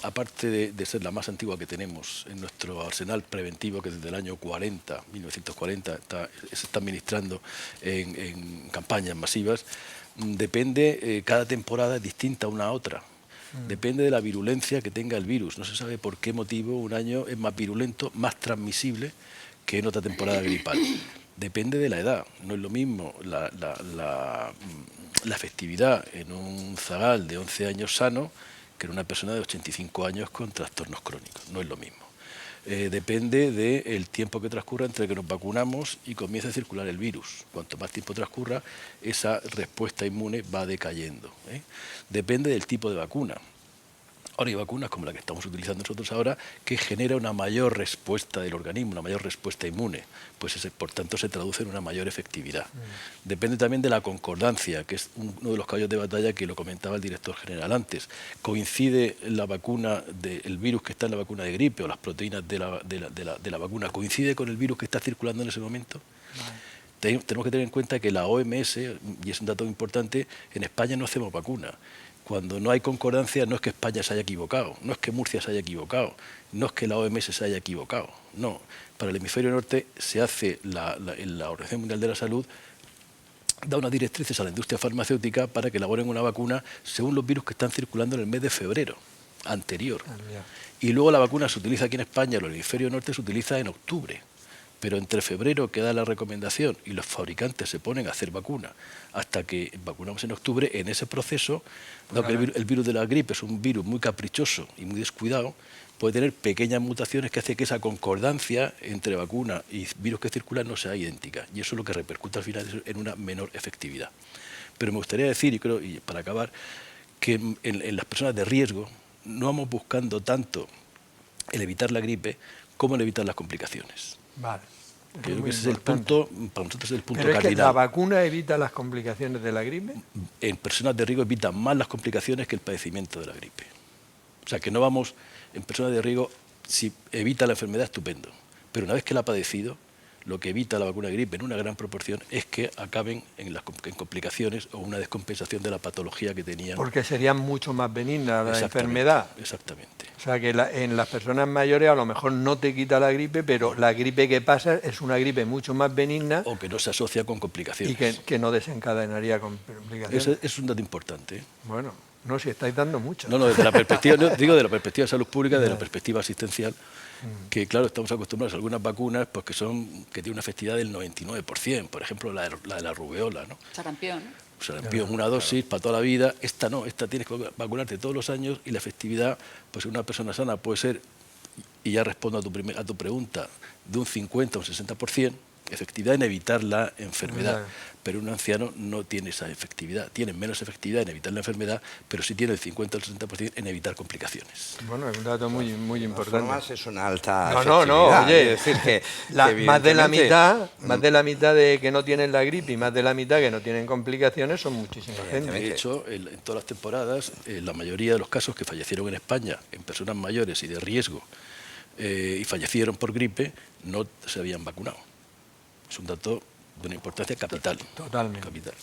aparte de ser la más antigua que tenemos en nuestro arsenal preventivo, que desde el año 1940 se está administrando en campañas masivas, depende, cada temporada es distinta una a otra. Depende de la virulencia que tenga el virus. No se sabe por qué motivo un año es más virulento, más transmisible que en otra temporada gripal. Depende de la edad. No es lo mismo la efectividad en un zagal de 11 años sano que en una persona de 85 años con trastornos crónicos. No es lo mismo. Depende del tiempo que transcurra entre que nos vacunamos y comience a circular el virus. Cuanto más tiempo transcurra, esa respuesta inmune va decayendo. Depende del tipo de vacuna. Ahora hay vacunas como la que estamos utilizando nosotros ahora que genera una mayor respuesta del organismo, una mayor respuesta inmune. Pues por tanto se traduce en una mayor efectividad. Depende también de la concordancia, que es uno de los caballos de batalla que lo comentaba el director general antes. Coincide la vacuna, el virus que está en la vacuna de gripe o las proteínas de la vacuna, coincide con el virus que está circulando en ese momento. Tenemos que tener en cuenta que la OMS, y es un dato importante, en España no hacemos vacuna. Cuando no hay concordancia no es que España se haya equivocado, no es que Murcia se haya equivocado, no es que la OMS se haya equivocado, no. Para el hemisferio norte se hace la Organización Mundial de la Salud da unas directrices a la industria farmacéutica para que elaboren una vacuna según los virus que están circulando en el mes de febrero anterior. Y luego la vacuna se utiliza aquí en España, en el hemisferio norte se utiliza en octubre. Pero entre febrero que da la recomendación y los fabricantes se ponen a hacer vacuna hasta que vacunamos en octubre, en ese proceso, dado que el virus de la gripe es un virus muy caprichoso y muy descuidado, puede tener pequeñas mutaciones que hace que esa concordancia entre vacuna y virus que circulan no sea idéntica. Y eso es lo que repercute al final en una menor efectividad. Pero me gustaría decir, y para acabar, que en las personas de riesgo no vamos buscando tanto el evitar la gripe como el evitar las complicaciones. Vale. Creo que ese es el punto, para nosotros es el punto Pero es cardinal. que ¿la vacuna evita las complicaciones de la gripe? En personas de riesgo evita más las complicaciones que el padecimiento de la gripe. O sea, que no vamos, en personas de riesgo, si evita la enfermedad, estupendo. Pero una vez que la ha padecido, lo que evita la vacuna de gripe en una gran proporción es que acaben en complicaciones o una descompensación de la patología que tenían. Porque sería mucho más benigna la Exactamente, enfermedad. Exactamente. O sea que en las personas mayores a lo mejor no te quita la gripe, pero la gripe que pasa es una gripe mucho más benigna. O que no se asocia con complicaciones. Y que no desencadenaría complicaciones. Ese es un dato importante. Bueno, no, si estáis dando mucho. No, desde la perspectiva, digo de la perspectiva de salud pública, de la perspectiva asistencial, que claro, estamos acostumbrados a algunas vacunas pues, que tienen una efectividad del 99%, por ejemplo la de la rubeola, ¿no? Sarampión. Sarampión, una dosis para toda la vida. Esta no, esta tienes que vacunarte todos los años y la efectividad, pues en una persona sana puede ser, y ya respondo a tu pregunta, de un 50 o un 60%, efectividad en evitar la enfermedad. Pero un anciano no tiene esa efectividad. Tiene menos efectividad en evitar la enfermedad, pero sí tiene el 50 o el 60% en evitar complicaciones. Bueno, es un dato muy importante. Además es una alta No, oye, es decir que más de la mitad de que no tienen la gripe y más de la mitad que no tienen complicaciones son muchísima gente. De hecho, en todas las temporadas, la mayoría de los casos que fallecieron en España en personas mayores y de riesgo y fallecieron por gripe, no se habían vacunado. Es un dato de una importancia capital. Totalmente. Capital.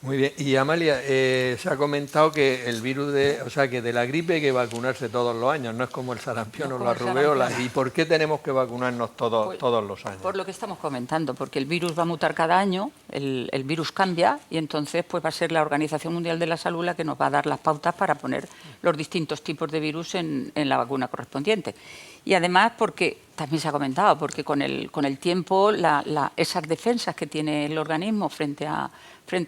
Muy bien. Y Amalia, se ha comentado que el virus que de la gripe hay que vacunarse todos los años, no es como el sarampión o la rubeola. ¿Y por qué tenemos que vacunarnos todos los años? Por lo que estamos comentando, porque el virus va a mutar cada año, el virus cambia y entonces pues va a ser la Organización Mundial de la Salud la que nos va a dar las pautas para poner los distintos tipos de virus en la vacuna correspondiente. Y además porque, también se ha comentado, porque con el tiempo esas defensas que tiene el organismo frente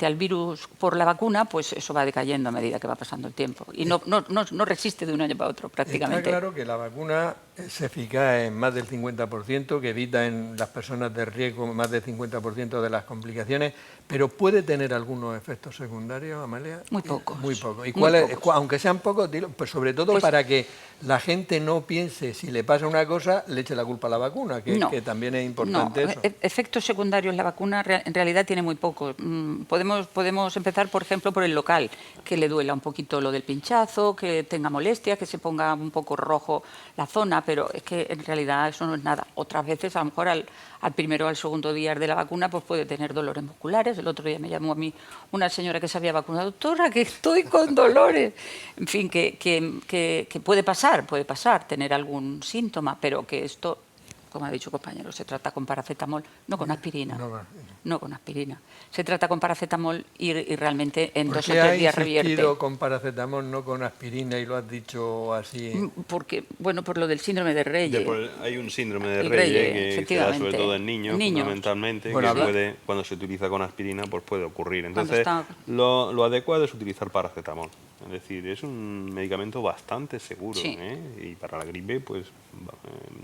al virus por la vacuna, pues eso va decayendo a medida que va pasando el tiempo. Y no resiste de un año para otro prácticamente. Está claro que la vacuna es eficaz en más del 50%, que evita en las personas de riesgo más del 50% de las complicaciones, pero ¿puede tener algunos efectos secundarios, Amalia? Muy pocos. Muy pocos. ¿Y Muy cuáles, pocos. aunque sean pocos, pues sobre todo Pues, para que la gente no piense, si le pasa una cosa, le eche la culpa a la vacuna, que también es importante eso? Efectos secundarios la vacuna en realidad tiene muy pocos. Podemos empezar, por ejemplo, por el local, que le duela un poquito lo del pinchazo, que tenga molestias, que se ponga un poco rojo la zona, pero es que en realidad eso no es nada. Otras veces, a lo mejor al primero o al segundo día de la vacuna, pues puede tener dolores musculares. El otro día me llamó a mí una señora que se había vacunado: doctora, que estoy con dolores. En fin, que puede pasar tener algún síntoma, pero que esto, como ha dicho el compañero, se trata con paracetamol, no con aspirina. No con aspirina. Se trata con paracetamol y realmente en 2 o 3 días revierte. ¿Por qué ha insistido con paracetamol, no con aspirina, y lo has dicho así? Porque, bueno, por lo del síndrome de Reye. Hay un síndrome de El Reye que se da sobre efectivamente. todo en niños, fundamentalmente, Bueno, que cuando se utiliza con aspirina, pues puede ocurrir. Entonces, lo adecuado es utilizar paracetamol. Es decir, es un medicamento bastante seguro, Sí. Y para la gripe, pues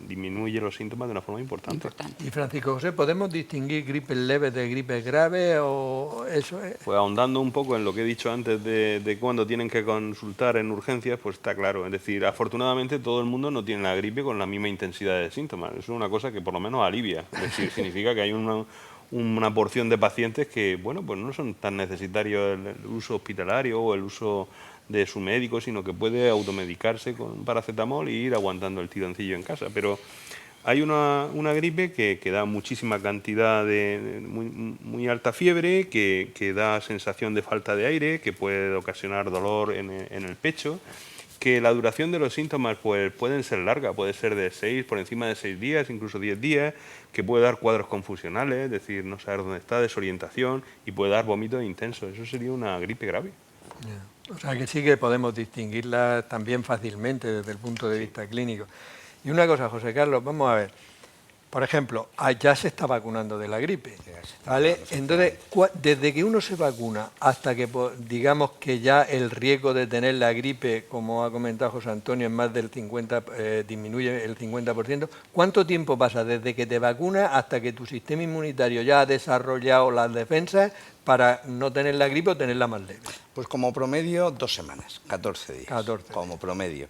disminuye los síntomas de una forma importante. Y Francisco José, ¿podemos distinguir gripes leves de gripes graves o eso es? Pues ahondando un poco en lo que he dicho antes de cuando tienen que consultar en urgencias, pues está claro. Es decir, afortunadamente todo el mundo no tiene la gripe con la misma intensidad de síntomas. Eso es una cosa que por lo menos alivia. Es decir, significa que hay una porción de pacientes que, bueno, pues no son tan necesarios el uso hospitalario o el uso de su médico, sino que puede automedicarse con paracetamol y ir aguantando el tironcillo en casa. Pero hay una gripe que da muchísima cantidad de muy alta fiebre, que da sensación de falta de aire, que puede ocasionar dolor en el pecho, que la duración de los síntomas pues pueden ser larga, puede ser por encima de 6 días, incluso 10 días, que puede dar cuadros confusionales, es decir, no saber dónde está, desorientación, y puede dar vómitos intensos. Eso sería una gripe grave. O sea que sí que podemos distinguirla también fácilmente desde el punto de vista clínico. Y una cosa, José Carlos, vamos a ver. Por ejemplo, ya se está vacunando de la gripe, ¿vale? Entonces, desde que uno se vacuna hasta que digamos que ya el riesgo de tener la gripe, como ha comentado José Antonio, es más del 50%, disminuye el 50%, ¿cuánto tiempo pasa desde que te vacunas hasta que tu sistema inmunitario ya ha desarrollado las defensas para no tener la gripe o tenerla más leve? Pues como promedio 2 semanas, 14 días, 14 como promedio.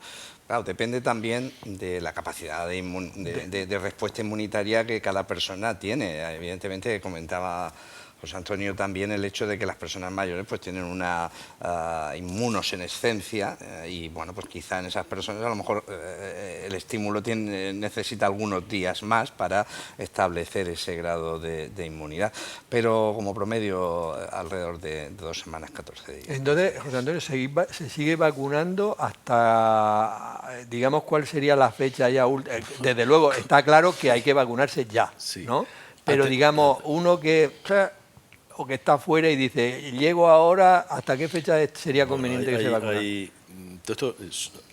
Claro, depende también de la capacidad de respuesta inmunitaria que cada persona tiene. Evidentemente, comentaba José Antonio también el hecho de que las personas mayores pues tienen una inmunosenescencia y bueno, pues quizá en esas personas a lo mejor el estímulo necesita algunos días más para establecer ese grado de inmunidad, pero como promedio alrededor de 2 semanas, 14 días. Entonces, José Antonio, ¿se sigue vacunando hasta, digamos, cuál sería la fecha ya última? Desde luego, está claro que hay que vacunarse ya, Sí. ¿no? Pero digamos, uno que está fuera y dice, llego ahora, ¿hasta qué fecha sería conveniente que se vacune?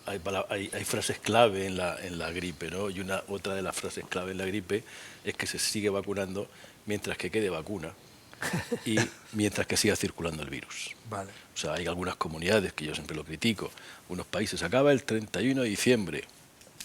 Hay frases clave en la gripe, ¿no? Y otra de las frases clave en la gripe es que se sigue vacunando mientras que quede vacuna y mientras que siga circulando el virus. Vale. O sea, hay algunas comunidades, que yo siempre lo critico, unos países, acaba el 31 de diciembre,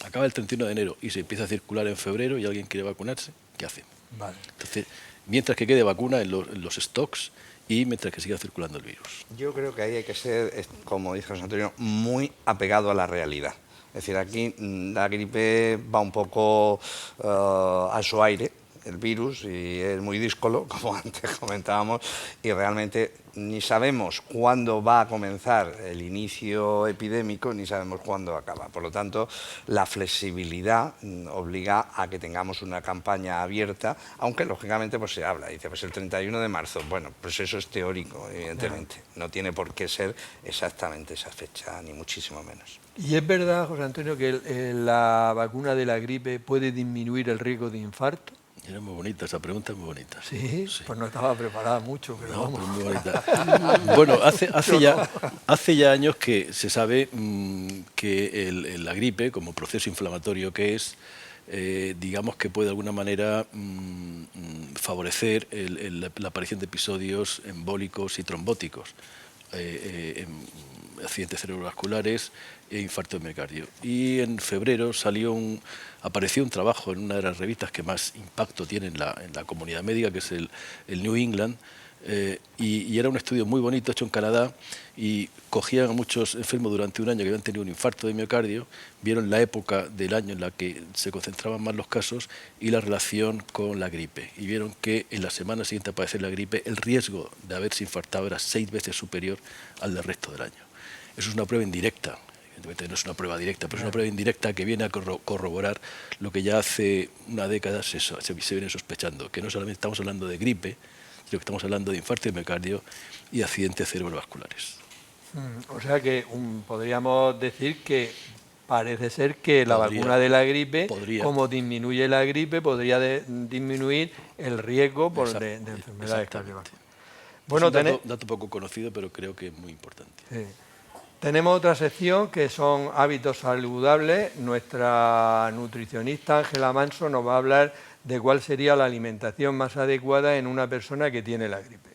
acaba el 31 de enero y se empieza a circular en febrero y alguien quiere vacunarse, ¿qué hacen? Vale. Entonces, mientras que quede vacuna en los stocks y mientras que siga circulando el virus. Yo creo que ahí hay que ser, como dice José Antonio, muy apegado a la realidad. Es decir, aquí la gripe va un poco a su aire, el virus, y es muy díscolo, como antes comentábamos, y realmente ni sabemos cuándo va a comenzar el inicio epidémico, ni sabemos cuándo acaba. Por lo tanto, la flexibilidad obliga a que tengamos una campaña abierta, aunque lógicamente pues se habla, dice, pues el 31 de marzo, bueno, pues eso es teórico, evidentemente, no tiene por qué ser exactamente esa fecha, ni muchísimo menos. ¿Y es verdad, José Antonio, que la vacuna de la gripe puede disminuir el riesgo de infarto? Era muy bonita, esa pregunta es muy bonita. Sí, pues no estaba preparada mucho, pero No, vamos. pero muy bonita. Bueno, hace ya años que se sabe que la gripe, como proceso inflamatorio que es, digamos que puede de alguna manera favorecer la aparición de episodios embólicos y trombóticos. accidentes cerebrovasculares e infarto de miocardio. Y en febrero apareció un trabajo en una de las revistas que más impacto tiene en la comunidad médica, que es el New England, y era un estudio muy bonito hecho en Canadá, y cogían a muchos enfermos durante un año que habían tenido un infarto de miocardio, vieron la época del año en la que se concentraban más los casos y la relación con la gripe, y vieron que en la semana siguiente a padecer la gripe el riesgo de haberse infartado era 6 veces superior al del resto del año. Eso es una prueba indirecta. Evidentemente no es una prueba directa, pero es una prueba indirecta que viene a corroborar lo que ya hace una década se viene sospechando, que no solamente estamos hablando de gripe, sino que estamos hablando de infarto de miocardio y accidentes cerebrovasculares. O sea que podríamos decir que parece ser que la vacuna de la gripe, como disminuye la gripe, podría disminuir el riesgo de enfermedades cardiovasculares. Bueno, es un dato poco conocido, pero creo que es muy importante. Sí. Tenemos otra sección que son hábitos saludables. Nuestra nutricionista Ángela Manso nos va a hablar de cuál sería la alimentación más adecuada en una persona que tiene la gripe.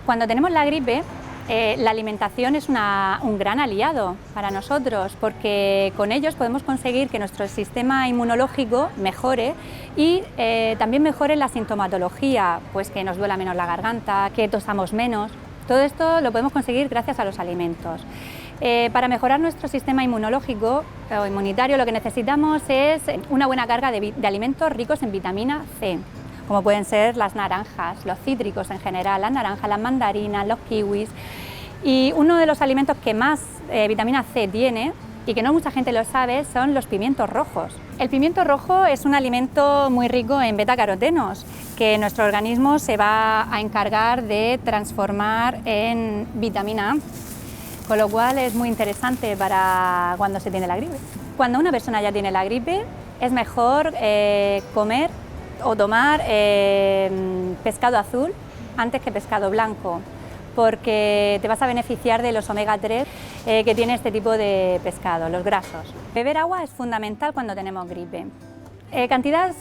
Cuando tenemos la gripe, la alimentación es un gran aliado para nosotros, porque con ellos podemos conseguir que nuestro sistema inmunológico mejore y también mejore la sintomatología, pues que nos duela menos la garganta, que tosamos menos. Todo esto lo podemos conseguir gracias a los alimentos. Para mejorar nuestro sistema inmunológico o inmunitario, lo que necesitamos es una buena carga de alimentos ricos en vitamina C, como pueden ser las naranjas, los cítricos en general, las naranjas, las mandarinas, los kiwis. Y uno de los alimentos que más vitamina C tiene, y que no mucha gente lo sabe, son los pimientos rojos. El pimiento rojo es un alimento muy rico en betacarotenos, que nuestro organismo se va a encargar de transformar en vitamina A, con lo cual es muy interesante para cuando se tiene la gripe. Cuando una persona ya tiene la gripe, es mejor comer o tomar pescado azul antes que pescado blanco, porque te vas a beneficiar de los omega 3 que tiene este tipo de pescado, los grasos. Beber agua es fundamental cuando tenemos gripe. Cantidades,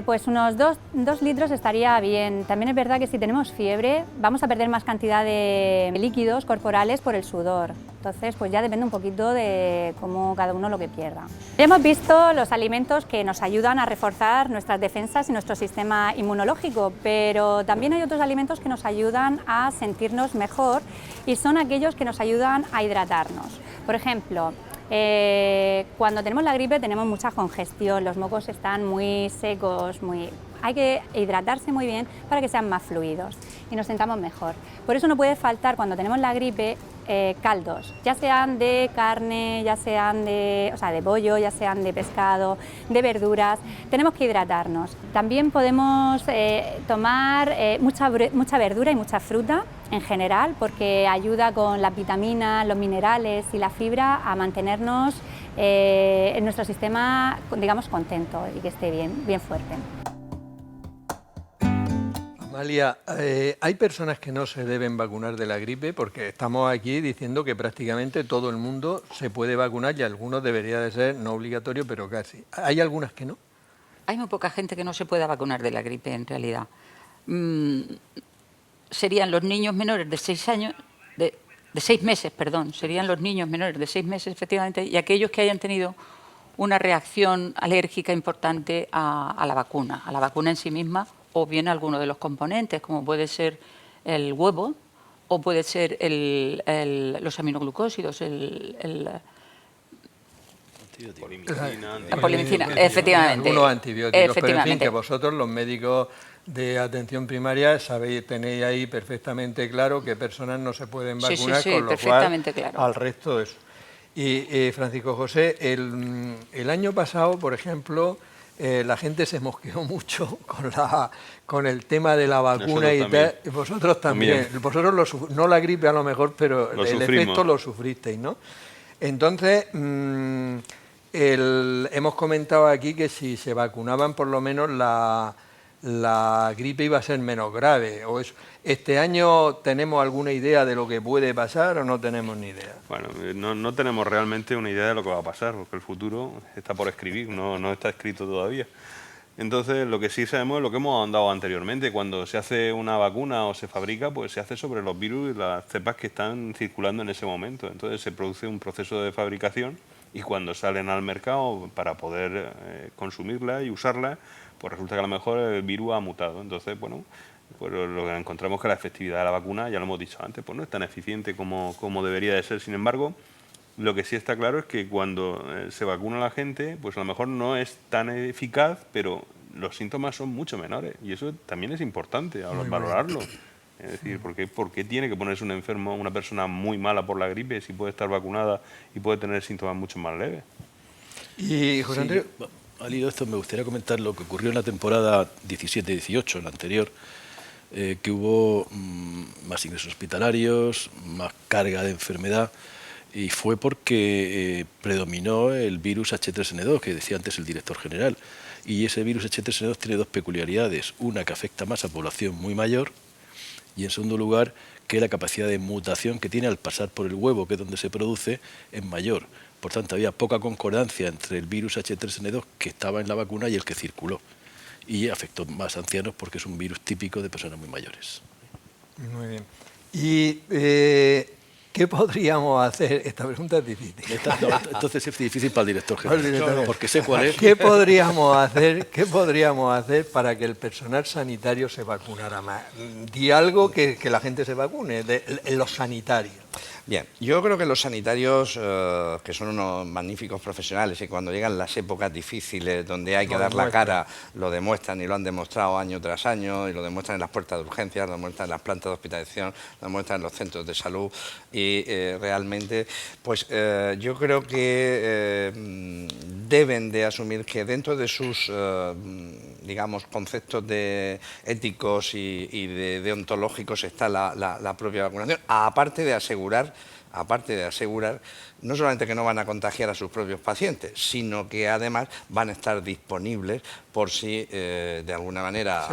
pues unos 2 litros estaría bien. También es verdad que si tenemos fiebre vamos a perder más cantidad de líquidos corporales por el sudor. Entonces, pues ya depende un poquito de cómo cada uno lo que pierda. Ya hemos visto los alimentos que nos ayudan a reforzar nuestras defensas y nuestro sistema inmunológico, pero también hay otros alimentos que nos ayudan a sentirnos mejor y son aquellos que nos ayudan a hidratarnos. Por ejemplo, cuando tenemos la gripe tenemos mucha congestión, los mocos están muy secos, hay que hidratarse muy bien para que sean más fluidos y nos sentamos mejor. Por eso no puede faltar cuando tenemos la gripe caldos, ya sean de carne, ya sean de pollo, ya sean de pescado, de verduras. Tenemos que hidratarnos. También podemos tomar mucha verdura y mucha fruta en general, porque ayuda con las vitaminas, los minerales y la fibra a mantenernos en nuestro sistema, digamos, contento y que esté bien fuerte. Amalia, ¿hay personas que no se deben vacunar de la gripe? Porque estamos aquí diciendo que prácticamente todo el mundo se puede vacunar y algunos debería de ser no obligatorio, pero casi. ¿Hay algunas que no? Hay muy poca gente que no se pueda vacunar de la gripe, en realidad. Serían los niños menores de 6 años, de 6 meses, perdón, serían los niños menores de 6 meses, efectivamente, y aquellos que hayan tenido una reacción alérgica importante a la vacuna en sí misma, o bien alguno de los componentes, como puede ser el huevo, o puede ser los aminoglucósidos, la polimicina, efectivamente. Algunos antibióticos, pero en fin, que vosotros los médicos de atención primaria tenéis ahí perfectamente claro qué personas no se pueden vacunar, sí, con lo cual claro. Al resto de eso. Y Francisco José, el año pasado, por ejemplo, la gente se mosqueó mucho con el tema de la vacuna y tal. Vosotros también. Vosotros no la gripe a lo mejor, pero el efecto lo sufristeis, ¿no? Entonces, hemos comentado aquí que si se vacunaban por lo menos la gripe iba a ser menos grave. O eso. ¿Este año tenemos alguna idea de lo que puede pasar o no tenemos ni idea? Bueno, no tenemos realmente una idea de lo que va a pasar, porque el futuro está por escribir, no está escrito todavía. Entonces, lo que sí sabemos es lo que hemos andado anteriormente. Cuando se hace una vacuna o se fabrica, pues se hace sobre los virus y las cepas que están circulando en ese momento. Entonces, se produce un proceso de fabricación y cuando salen al mercado para poder consumirla y usarla, pues resulta que a lo mejor el virus ha mutado. Entonces, bueno, pues lo que encontramos es que la efectividad de la vacuna, ya lo hemos dicho antes, pues no es tan eficiente como debería de ser. Sin embargo, lo que sí está claro es que cuando se vacuna a la gente, pues a lo mejor no es tan eficaz, pero los síntomas son mucho menores. Y eso también es importante valorarlo. Es decir, ¿por qué tiene que ponerse un enfermo, una persona muy mala por la gripe, si puede estar vacunada y puede tener síntomas mucho más leves? Y José Andrés... Al hilo de esto me gustaría comentar lo que ocurrió en la temporada 17-18, la anterior, que hubo más ingresos hospitalarios, más carga de enfermedad, y fue porque predominó el virus H3N2, que decía antes el director general. Y ese virus H3N2 tiene dos peculiaridades. Una, que afecta más a población muy mayor, y en segundo lugar, que la capacidad de mutación que tiene al pasar por el huevo, que es donde se produce, es mayor. Por tanto, había poca concordancia entre el virus H3N2 que estaba en la vacuna y el que circuló. Y afectó más a ancianos porque es un virus típico de personas muy mayores. Muy bien. ¿Y qué podríamos hacer? Esta pregunta es difícil. Entonces es difícil para el director general, porque sé cuál es. ¿Qué podríamos hacer para que el personal sanitario se vacunara más? Di algo que la gente se vacune, los sanitarios. Bien, yo creo que los sanitarios, que son unos magníficos profesionales y cuando llegan las épocas difíciles donde hay que dar la cara, lo demuestran y lo han demostrado año tras año y lo demuestran en las puertas de urgencias, lo demuestran en las plantas de hospitalización, lo demuestran en los centros de salud y realmente, pues yo creo que deben de asumir que dentro de sus, digamos, conceptos éticos y de deontológicos está la propia vacunación, aparte de asegurar, no solamente que no van a contagiar a sus propios pacientes, sino que además van a estar disponibles por si de alguna manera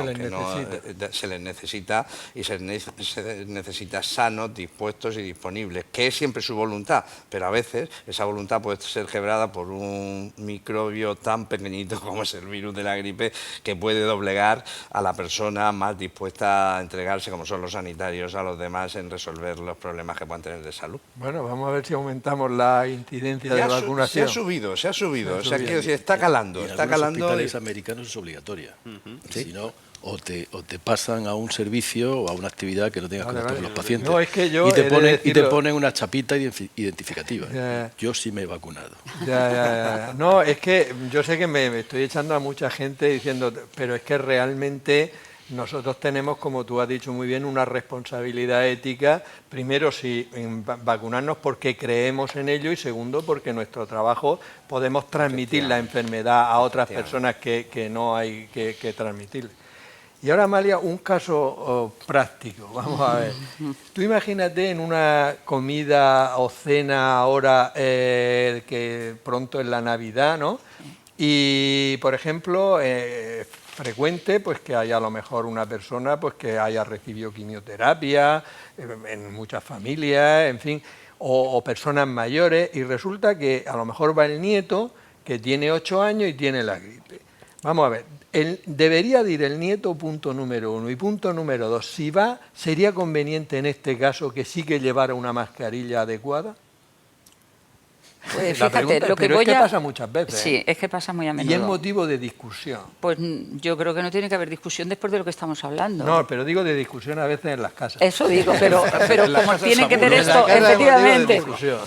se les necesita y se necesita sanos, dispuestos y disponibles, que es siempre su voluntad, pero a veces esa voluntad puede ser quebrada por un microbio tan pequeñito como es el virus de la gripe, que puede doblegar a la persona más dispuesta a entregarse, como son los sanitarios, a los demás en resolver los problemas que puedan tener de salud. Bueno, vamos a ver si aumentamos la incidencia de vacunación. Se ha subido. O sea, quiero decir, está calando. En algunos hospitales americanos es obligatoria. ¿Sí? Si no, o te pasan a un servicio o a una actividad que no tengas contacto con los pacientes. No, es que yo y te ponen una chapita identificativa. Yo sí me he vacunado. No, es que yo sé que me estoy echando a mucha gente diciendo, pero es que realmente nosotros tenemos, como tú has dicho muy bien, una responsabilidad ética, primero sí, en vacunarnos porque creemos en ello y segundo porque nuestro trabajo podemos transmitir la enfermedad a otras personas que no hay que transmitirle. Y ahora, Amalia, un caso práctico, vamos a ver. Tú imagínate en una comida o cena ahora que pronto es la Navidad, ¿no? Y, por ejemplo, frecuente pues que haya a lo mejor una persona pues que haya recibido quimioterapia en muchas familias, en fin, o personas mayores, y resulta que a lo mejor va el nieto que tiene 8 años y tiene la gripe. Vamos a ver, debería de ir el nieto, punto número 1, y punto número 2, si va, ¿sería conveniente en este caso que sí que llevara una mascarilla adecuada? Pues fíjate, lo que pero es que pasa muchas veces. Sí, es que pasa muy a menudo. Y es motivo de discusión. Pues yo creo que no tiene que haber discusión después de lo que estamos hablando. No, pero digo de discusión a veces en las casas. Eso digo, pero como tiene que tener esto, efectivamente,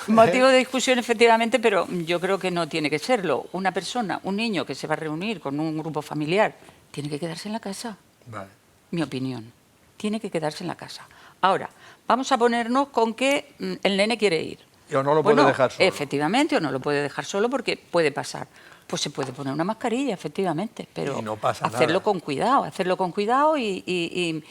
motivo de discusión, efectivamente, pero yo creo que no tiene que serlo. Una persona, un niño que se va a reunir con un grupo familiar, tiene que quedarse en la casa. Vale. Mi opinión, tiene que quedarse en la casa. Ahora, vamos a ponernos con que el nene quiere ir. O no lo puede dejar solo. Efectivamente, o no lo puede dejar solo porque puede pasar. Pues se puede poner una mascarilla, efectivamente, pero no pasa hacerlo con cuidado y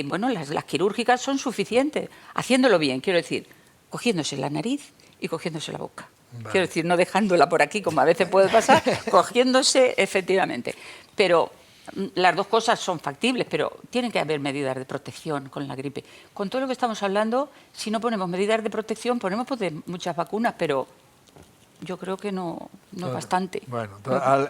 bueno, las quirúrgicas son suficientes, haciéndolo bien, quiero decir, cogiéndose la nariz y cogiéndose la boca. Vale. Quiero decir, no dejándola por aquí, como a veces puede pasar, cogiéndose, efectivamente. Pero las dos cosas son factibles, pero tienen que haber medidas de protección con la gripe. Con todo lo que estamos hablando, si no ponemos medidas de protección, ponemos muchas vacunas, pero yo creo que no bastante. Bueno,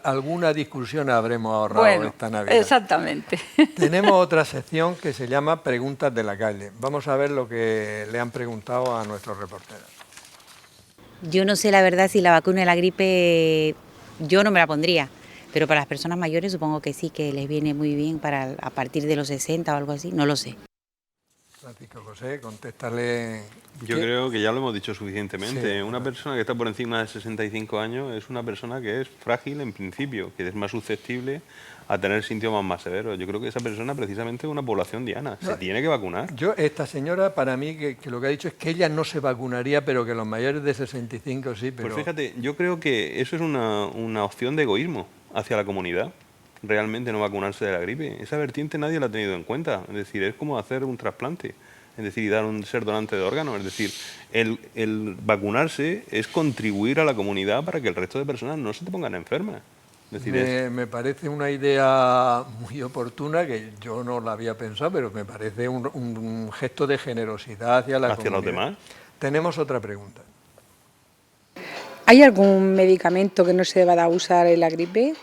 alguna discusión habremos ahorrado esta Navidad. Exactamente. Tenemos otra sección que se llama Preguntas de la calle. Vamos a ver lo que le han preguntado a nuestros reporteros. Yo no sé la verdad si la vacuna de la gripe yo no me la pondría, pero para las personas mayores supongo que sí, que les viene muy bien a partir de los 60 o algo así, no lo sé. Francisco José, contéstale. Yo creo que ya lo hemos dicho suficientemente. Sí, una persona que está por encima de 65 años es una persona que es frágil en principio, que es más susceptible a tener síntomas más severos. Yo creo que esa persona precisamente es una población diana. Se tiene que vacunar. Esta señora, para mí, que lo que ha dicho es que ella no se vacunaría, pero que los mayores de 65 sí. Pero... Pues fíjate, yo creo que eso es una opción de egoísmo hacia la comunidad. Realmente no vacunarse de la gripe. Esa vertiente nadie la ha tenido en cuenta. Es decir, es como hacer un trasplante. Es decir, ser donante de órganos. Es decir, el vacunarse es contribuir a la comunidad para que el resto de personas no se te pongan enfermas. Es decir, me parece una idea muy oportuna, que yo no la había pensado, pero me parece un gesto de generosidad hacia la comunidad. Los demás. Tenemos otra pregunta. ¿Hay algún medicamento que no se deba usar en la gripe?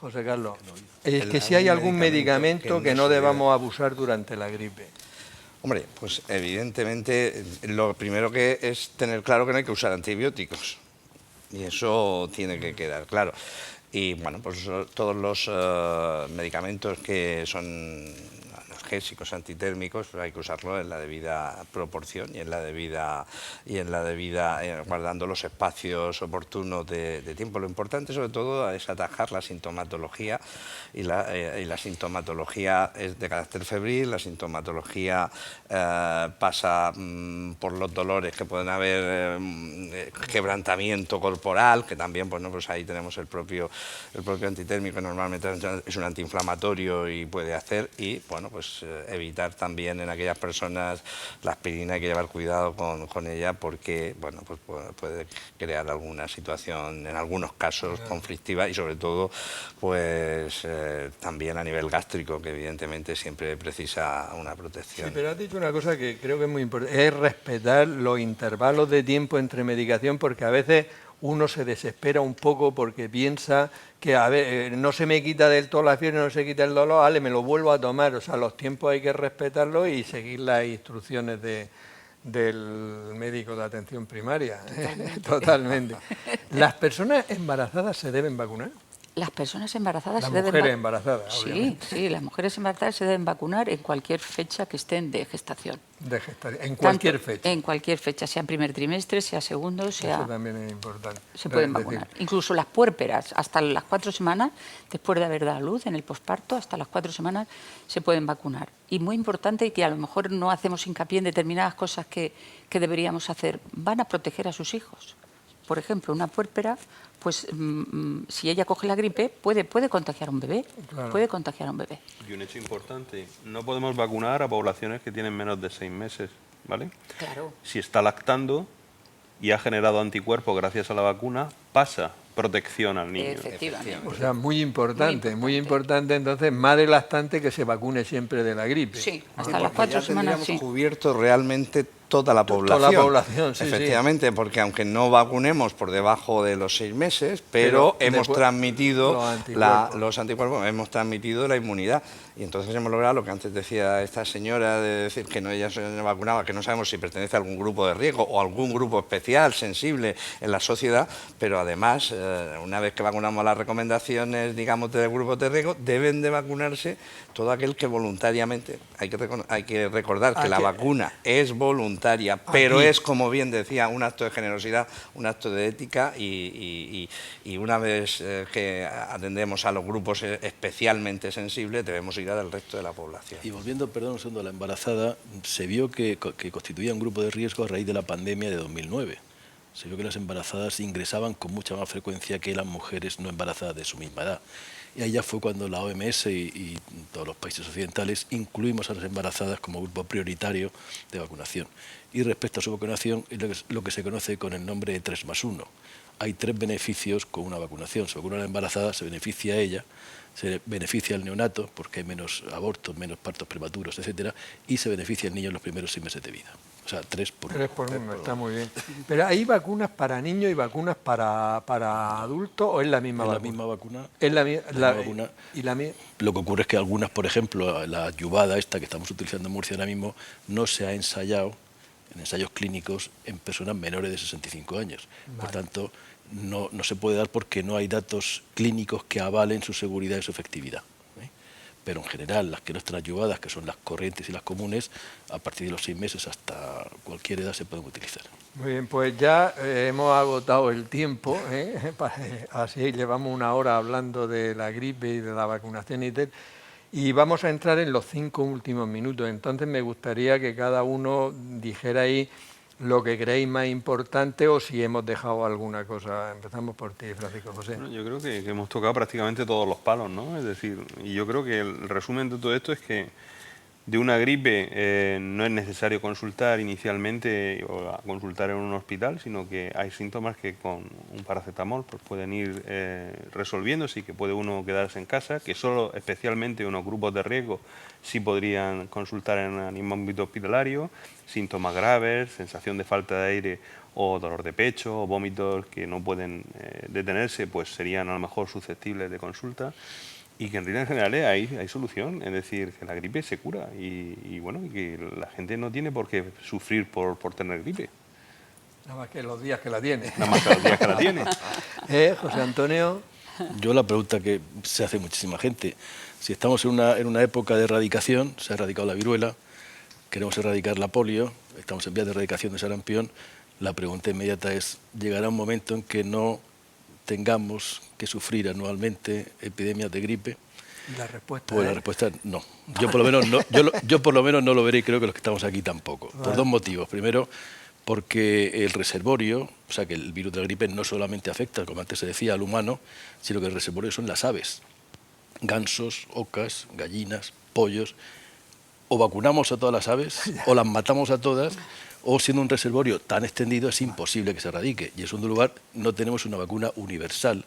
José Carlos, es que si hay algún medicamento que no debamos abusar durante la gripe. Hombre, pues evidentemente lo primero que es tener claro que no hay que usar antibióticos. Y eso tiene que quedar claro. Y bueno, pues todos los medicamentos que son analgésicos, antitérmicos, pues hay que usarlo en la debida proporción y en la debida guardando los espacios oportunos de tiempo. Lo importante sobre todo es atajar la sintomatología y la sintomatología es de carácter febril. La sintomatología pasa por los dolores que pueden haber, quebrantamiento corporal, que también pues ahí tenemos el propio antitérmico, normalmente es un antiinflamatorio y puede hacer, y bueno, pues evitar también en aquellas personas la aspirina. Hay que llevar cuidado con ella, porque bueno, pues puede crear alguna situación en algunos casos conflictiva, y sobre todo pues también a nivel gástrico, que evidentemente siempre precisa una protección. Sí, pero has dicho una cosa que creo que es muy importante, es respetar los intervalos de tiempo entre medicación, porque a veces uno se desespera un poco porque piensa que a ver, no se me quita del todo la fiebre, no se quita el dolor, vale, me lo vuelvo a tomar. O sea, los tiempos hay que respetarlos y seguir las instrucciones del médico de atención primaria. Totalmente. ¿Las personas embarazadas se deben vacunar? Las personas embarazadas se deben vacunar. Las mujeres embarazadas, obviamente. Sí, las mujeres embarazadas se deben vacunar en cualquier fecha que estén de gestación. En cualquier fecha. En cualquier fecha, sea primer trimestre, sea segundo, sea... Eso también es importante. Se pueden vacunar. Incluso las puérperas, hasta las 4 semanas, después de haber dado luz, en el posparto, hasta las 4 semanas se pueden vacunar. Y muy importante, y que a lo mejor no hacemos hincapié en determinadas cosas que deberíamos hacer, van a proteger a sus hijos. Por ejemplo, una puérpera, pues si ella coge la gripe, puede contagiar a un bebé. Claro. Puede contagiar a un bebé. Y un hecho importante, no podemos vacunar a poblaciones que tienen menos de 6 meses, ¿vale? Claro. Si está lactando y ha generado anticuerpos gracias a la vacuna, pasa protección al niño. Efectivamente. O sea, muy importante. Entonces, madre lactante que se vacune siempre de la gripe. Sí, hasta las 4 semanas, sí. Cubierto realmente toda la población. Toda la población, sí. Efectivamente, porque aunque no vacunemos por debajo de los 6 meses, pero hemos transmitido los anticuerpos, hemos transmitido la inmunidad. Y entonces hemos logrado lo que antes decía esta señora, de decir que ella se vacunaba, que no sabemos si pertenece a algún grupo de riesgo o a algún grupo especial, sensible en la sociedad, pero además, una vez que vacunamos las recomendaciones, digamos, de grupos de riesgo, deben de vacunarse todo aquel que voluntariamente, hay que recordar que la vacuna es voluntaria, pero es, como bien decía, un acto de generosidad, un acto de ética, y una vez que atendemos a los grupos especialmente sensibles, debemos ir al resto de la población. Y volviendo, perdón, un segundo, a la embarazada, se vio que constituía un grupo de riesgo a raíz de la pandemia de 2009. Se vio que las embarazadas ingresaban con mucha más frecuencia que las mujeres no embarazadas de su misma edad. Y ahí ya fue cuando la OMS y todos los países occidentales incluimos a las embarazadas como grupo prioritario de vacunación. Y respecto a su vacunación, es lo que se conoce con el nombre de 3+1. Hay 3 beneficios con una vacunación. Se vacuna a la embarazada, se beneficia a ella, se beneficia al neonato, porque hay menos abortos, menos partos prematuros, etcétera, y se beneficia al niño en los primeros 6 meses de vida. O sea, 3 por 1. 3 por 1, está muy bien. Pero ¿hay vacunas para niños y vacunas para adultos o es la misma vacuna? La misma vacuna. Es la misma vacuna. Lo que ocurre es que algunas, por ejemplo, la Yuvada esta que estamos utilizando en Murcia ahora mismo, no se ha ensayado en ensayos clínicos en personas menores de 65 años. Vale. Por tanto, no se puede dar porque no hay datos clínicos que avalen su seguridad y su efectividad. Pero en general las que no están ayudadas, que son las corrientes y las comunes, a partir de los 6 meses hasta cualquier edad se pueden utilizar. Muy bien, pues ya hemos agotado el tiempo, así llevamos 1 hora hablando de la gripe y de la vacunación y tal, y vamos a entrar en los 5 últimos minutos. Entonces me gustaría que cada uno dijera ahí lo que creéis más importante o si hemos dejado alguna cosa. Empezamos por ti, Francisco José. Bueno, yo creo que hemos tocado prácticamente todos los palos, ¿no? Es decir, y yo creo que el resumen de todo esto es que de una gripe no es necesario consultar inicialmente o consultar en un hospital, sino que hay síntomas que con un paracetamol pues pueden ir resolviéndose y que puede uno quedarse en casa, que solo especialmente unos grupos de riesgo sí podrían consultar en un ámbito hospitalario, síntomas graves, sensación de falta de aire o dolor de pecho o vómitos que no pueden detenerse, pues serían a lo mejor susceptibles de consulta. Y que en líneas generales hay solución, es decir, que la gripe se cura y bueno, y que la gente no tiene por qué sufrir por tener gripe. Nada más que los días que la tiene. Nada más que los días que la tiene. José Antonio. Yo la pregunta que se hace muchísima gente, si estamos en una época de erradicación, se ha erradicado la viruela, queremos erradicar la polio, estamos en vías de erradicación de sarampión, la pregunta inmediata es, ¿llegará un momento en que no tengamos que sufrir anualmente epidemias de gripe? La respuesta pues la respuesta es no. Yo por lo menos no lo veré y creo que los que estamos aquí tampoco. Vale. Por 2 motivos. Primero, porque el reservorio, o sea que el virus de la gripe no solamente afecta, como antes se decía, al humano, sino que el reservorio son las aves. Gansos, ocas, gallinas, pollos. O vacunamos a todas las aves, o las matamos a todas, o siendo un reservorio tan extendido es imposible que se erradique. Y en segundo lugar, no tenemos una vacuna universal,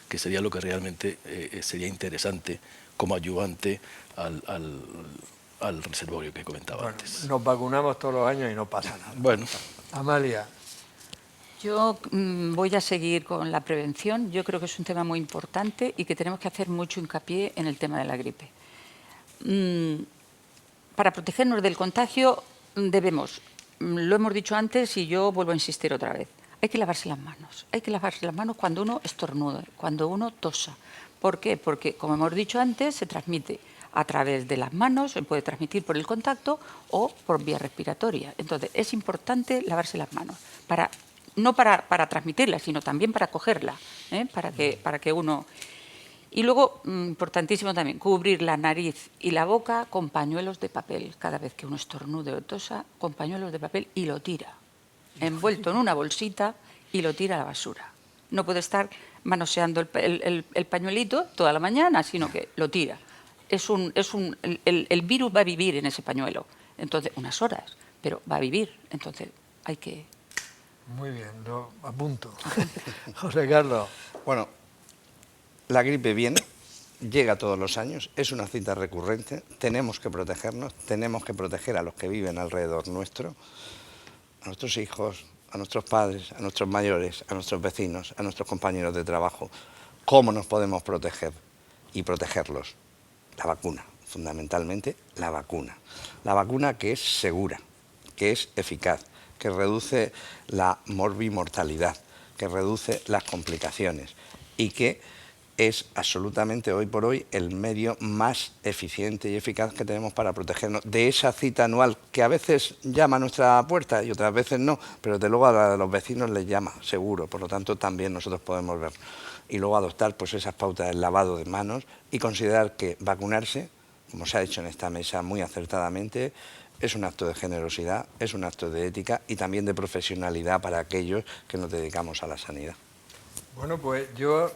que sería lo que realmente sería interesante como ayudante al reservorio que comentaba antes. Nos vacunamos todos los años y no pasa nada. Bueno. Amalia. Yo voy a seguir con la prevención. Yo creo que es un tema muy importante y que tenemos que hacer mucho hincapié en el tema de la gripe. Para protegernos del contagio debemos, lo hemos dicho antes y yo vuelvo a insistir otra vez, hay que lavarse las manos. Hay que lavarse las manos cuando uno estornuda, cuando uno tosa. ¿Por qué? Porque, como hemos dicho antes, se transmite a través de las manos, se puede transmitir por el contacto o por vía respiratoria. Entonces, es importante lavarse las manos, no para transmitirla, sino también para cogerla, para que uno... Y luego, importantísimo también, cubrir la nariz y la boca con pañuelos de papel. Cada vez que uno estornude o tosa, con pañuelos de papel y lo tira. Envuelto en una bolsita y lo tira a la basura. No puede estar manoseando el pañuelito toda la mañana, sino que lo tira. El virus va a vivir en ese pañuelo, entonces unas horas, pero va a vivir, entonces hay que... Muy bien, lo apunto. José Carlos. Bueno, la gripe viene, llega todos los años, es una cita recurrente, tenemos que protegernos, tenemos que proteger a los que viven alrededor nuestro, a nuestros hijos, a nuestros padres, a nuestros mayores, a nuestros vecinos, a nuestros compañeros de trabajo. ¿Cómo nos podemos proteger y protegerlos? La vacuna, fundamentalmente la vacuna. La vacuna que es segura, que es eficaz, que reduce la morbimortalidad, que reduce las complicaciones y que es absolutamente hoy por hoy el medio más eficiente y eficaz que tenemos para protegernos de esa cita anual que a veces llama a nuestra puerta y otras veces no, pero desde luego a los vecinos les llama, seguro, por lo tanto también nosotros podemos ver. Y luego adoptar pues esas pautas del lavado de manos y considerar que vacunarse, como se ha hecho en esta mesa muy acertadamente, es un acto de generosidad, es un acto de ética y también de profesionalidad para aquellos que nos dedicamos a la sanidad. Bueno, pues yo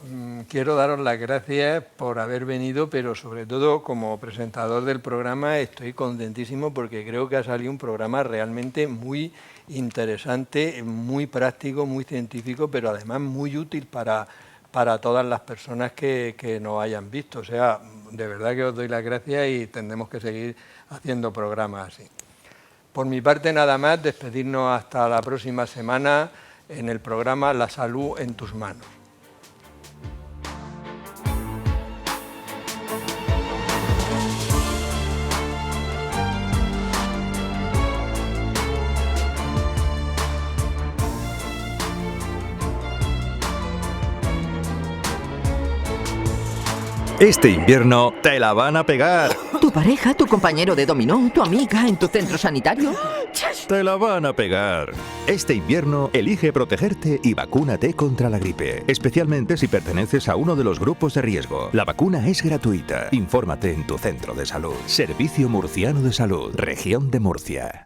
quiero daros las gracias por haber venido, pero sobre todo como presentador del programa estoy contentísimo porque creo que ha salido un programa realmente muy interesante, muy práctico, muy científico, pero además muy útil para todas las personas que nos hayan visto. O sea, de verdad que os doy las gracias y tendremos que seguir haciendo programas así. Por mi parte nada más, despedirnos hasta la próxima semana en el programa La Salud en tus manos. Este invierno te la van a pegar. ¿Tu pareja, tu compañero de dominó, tu amiga en tu centro sanitario? Te la van a pegar. Este invierno elige protegerte y vacúnate contra la gripe, especialmente si perteneces a uno de los grupos de riesgo. La vacuna es gratuita. Infórmate en tu centro de salud. Servicio Murciano de Salud, Región de Murcia.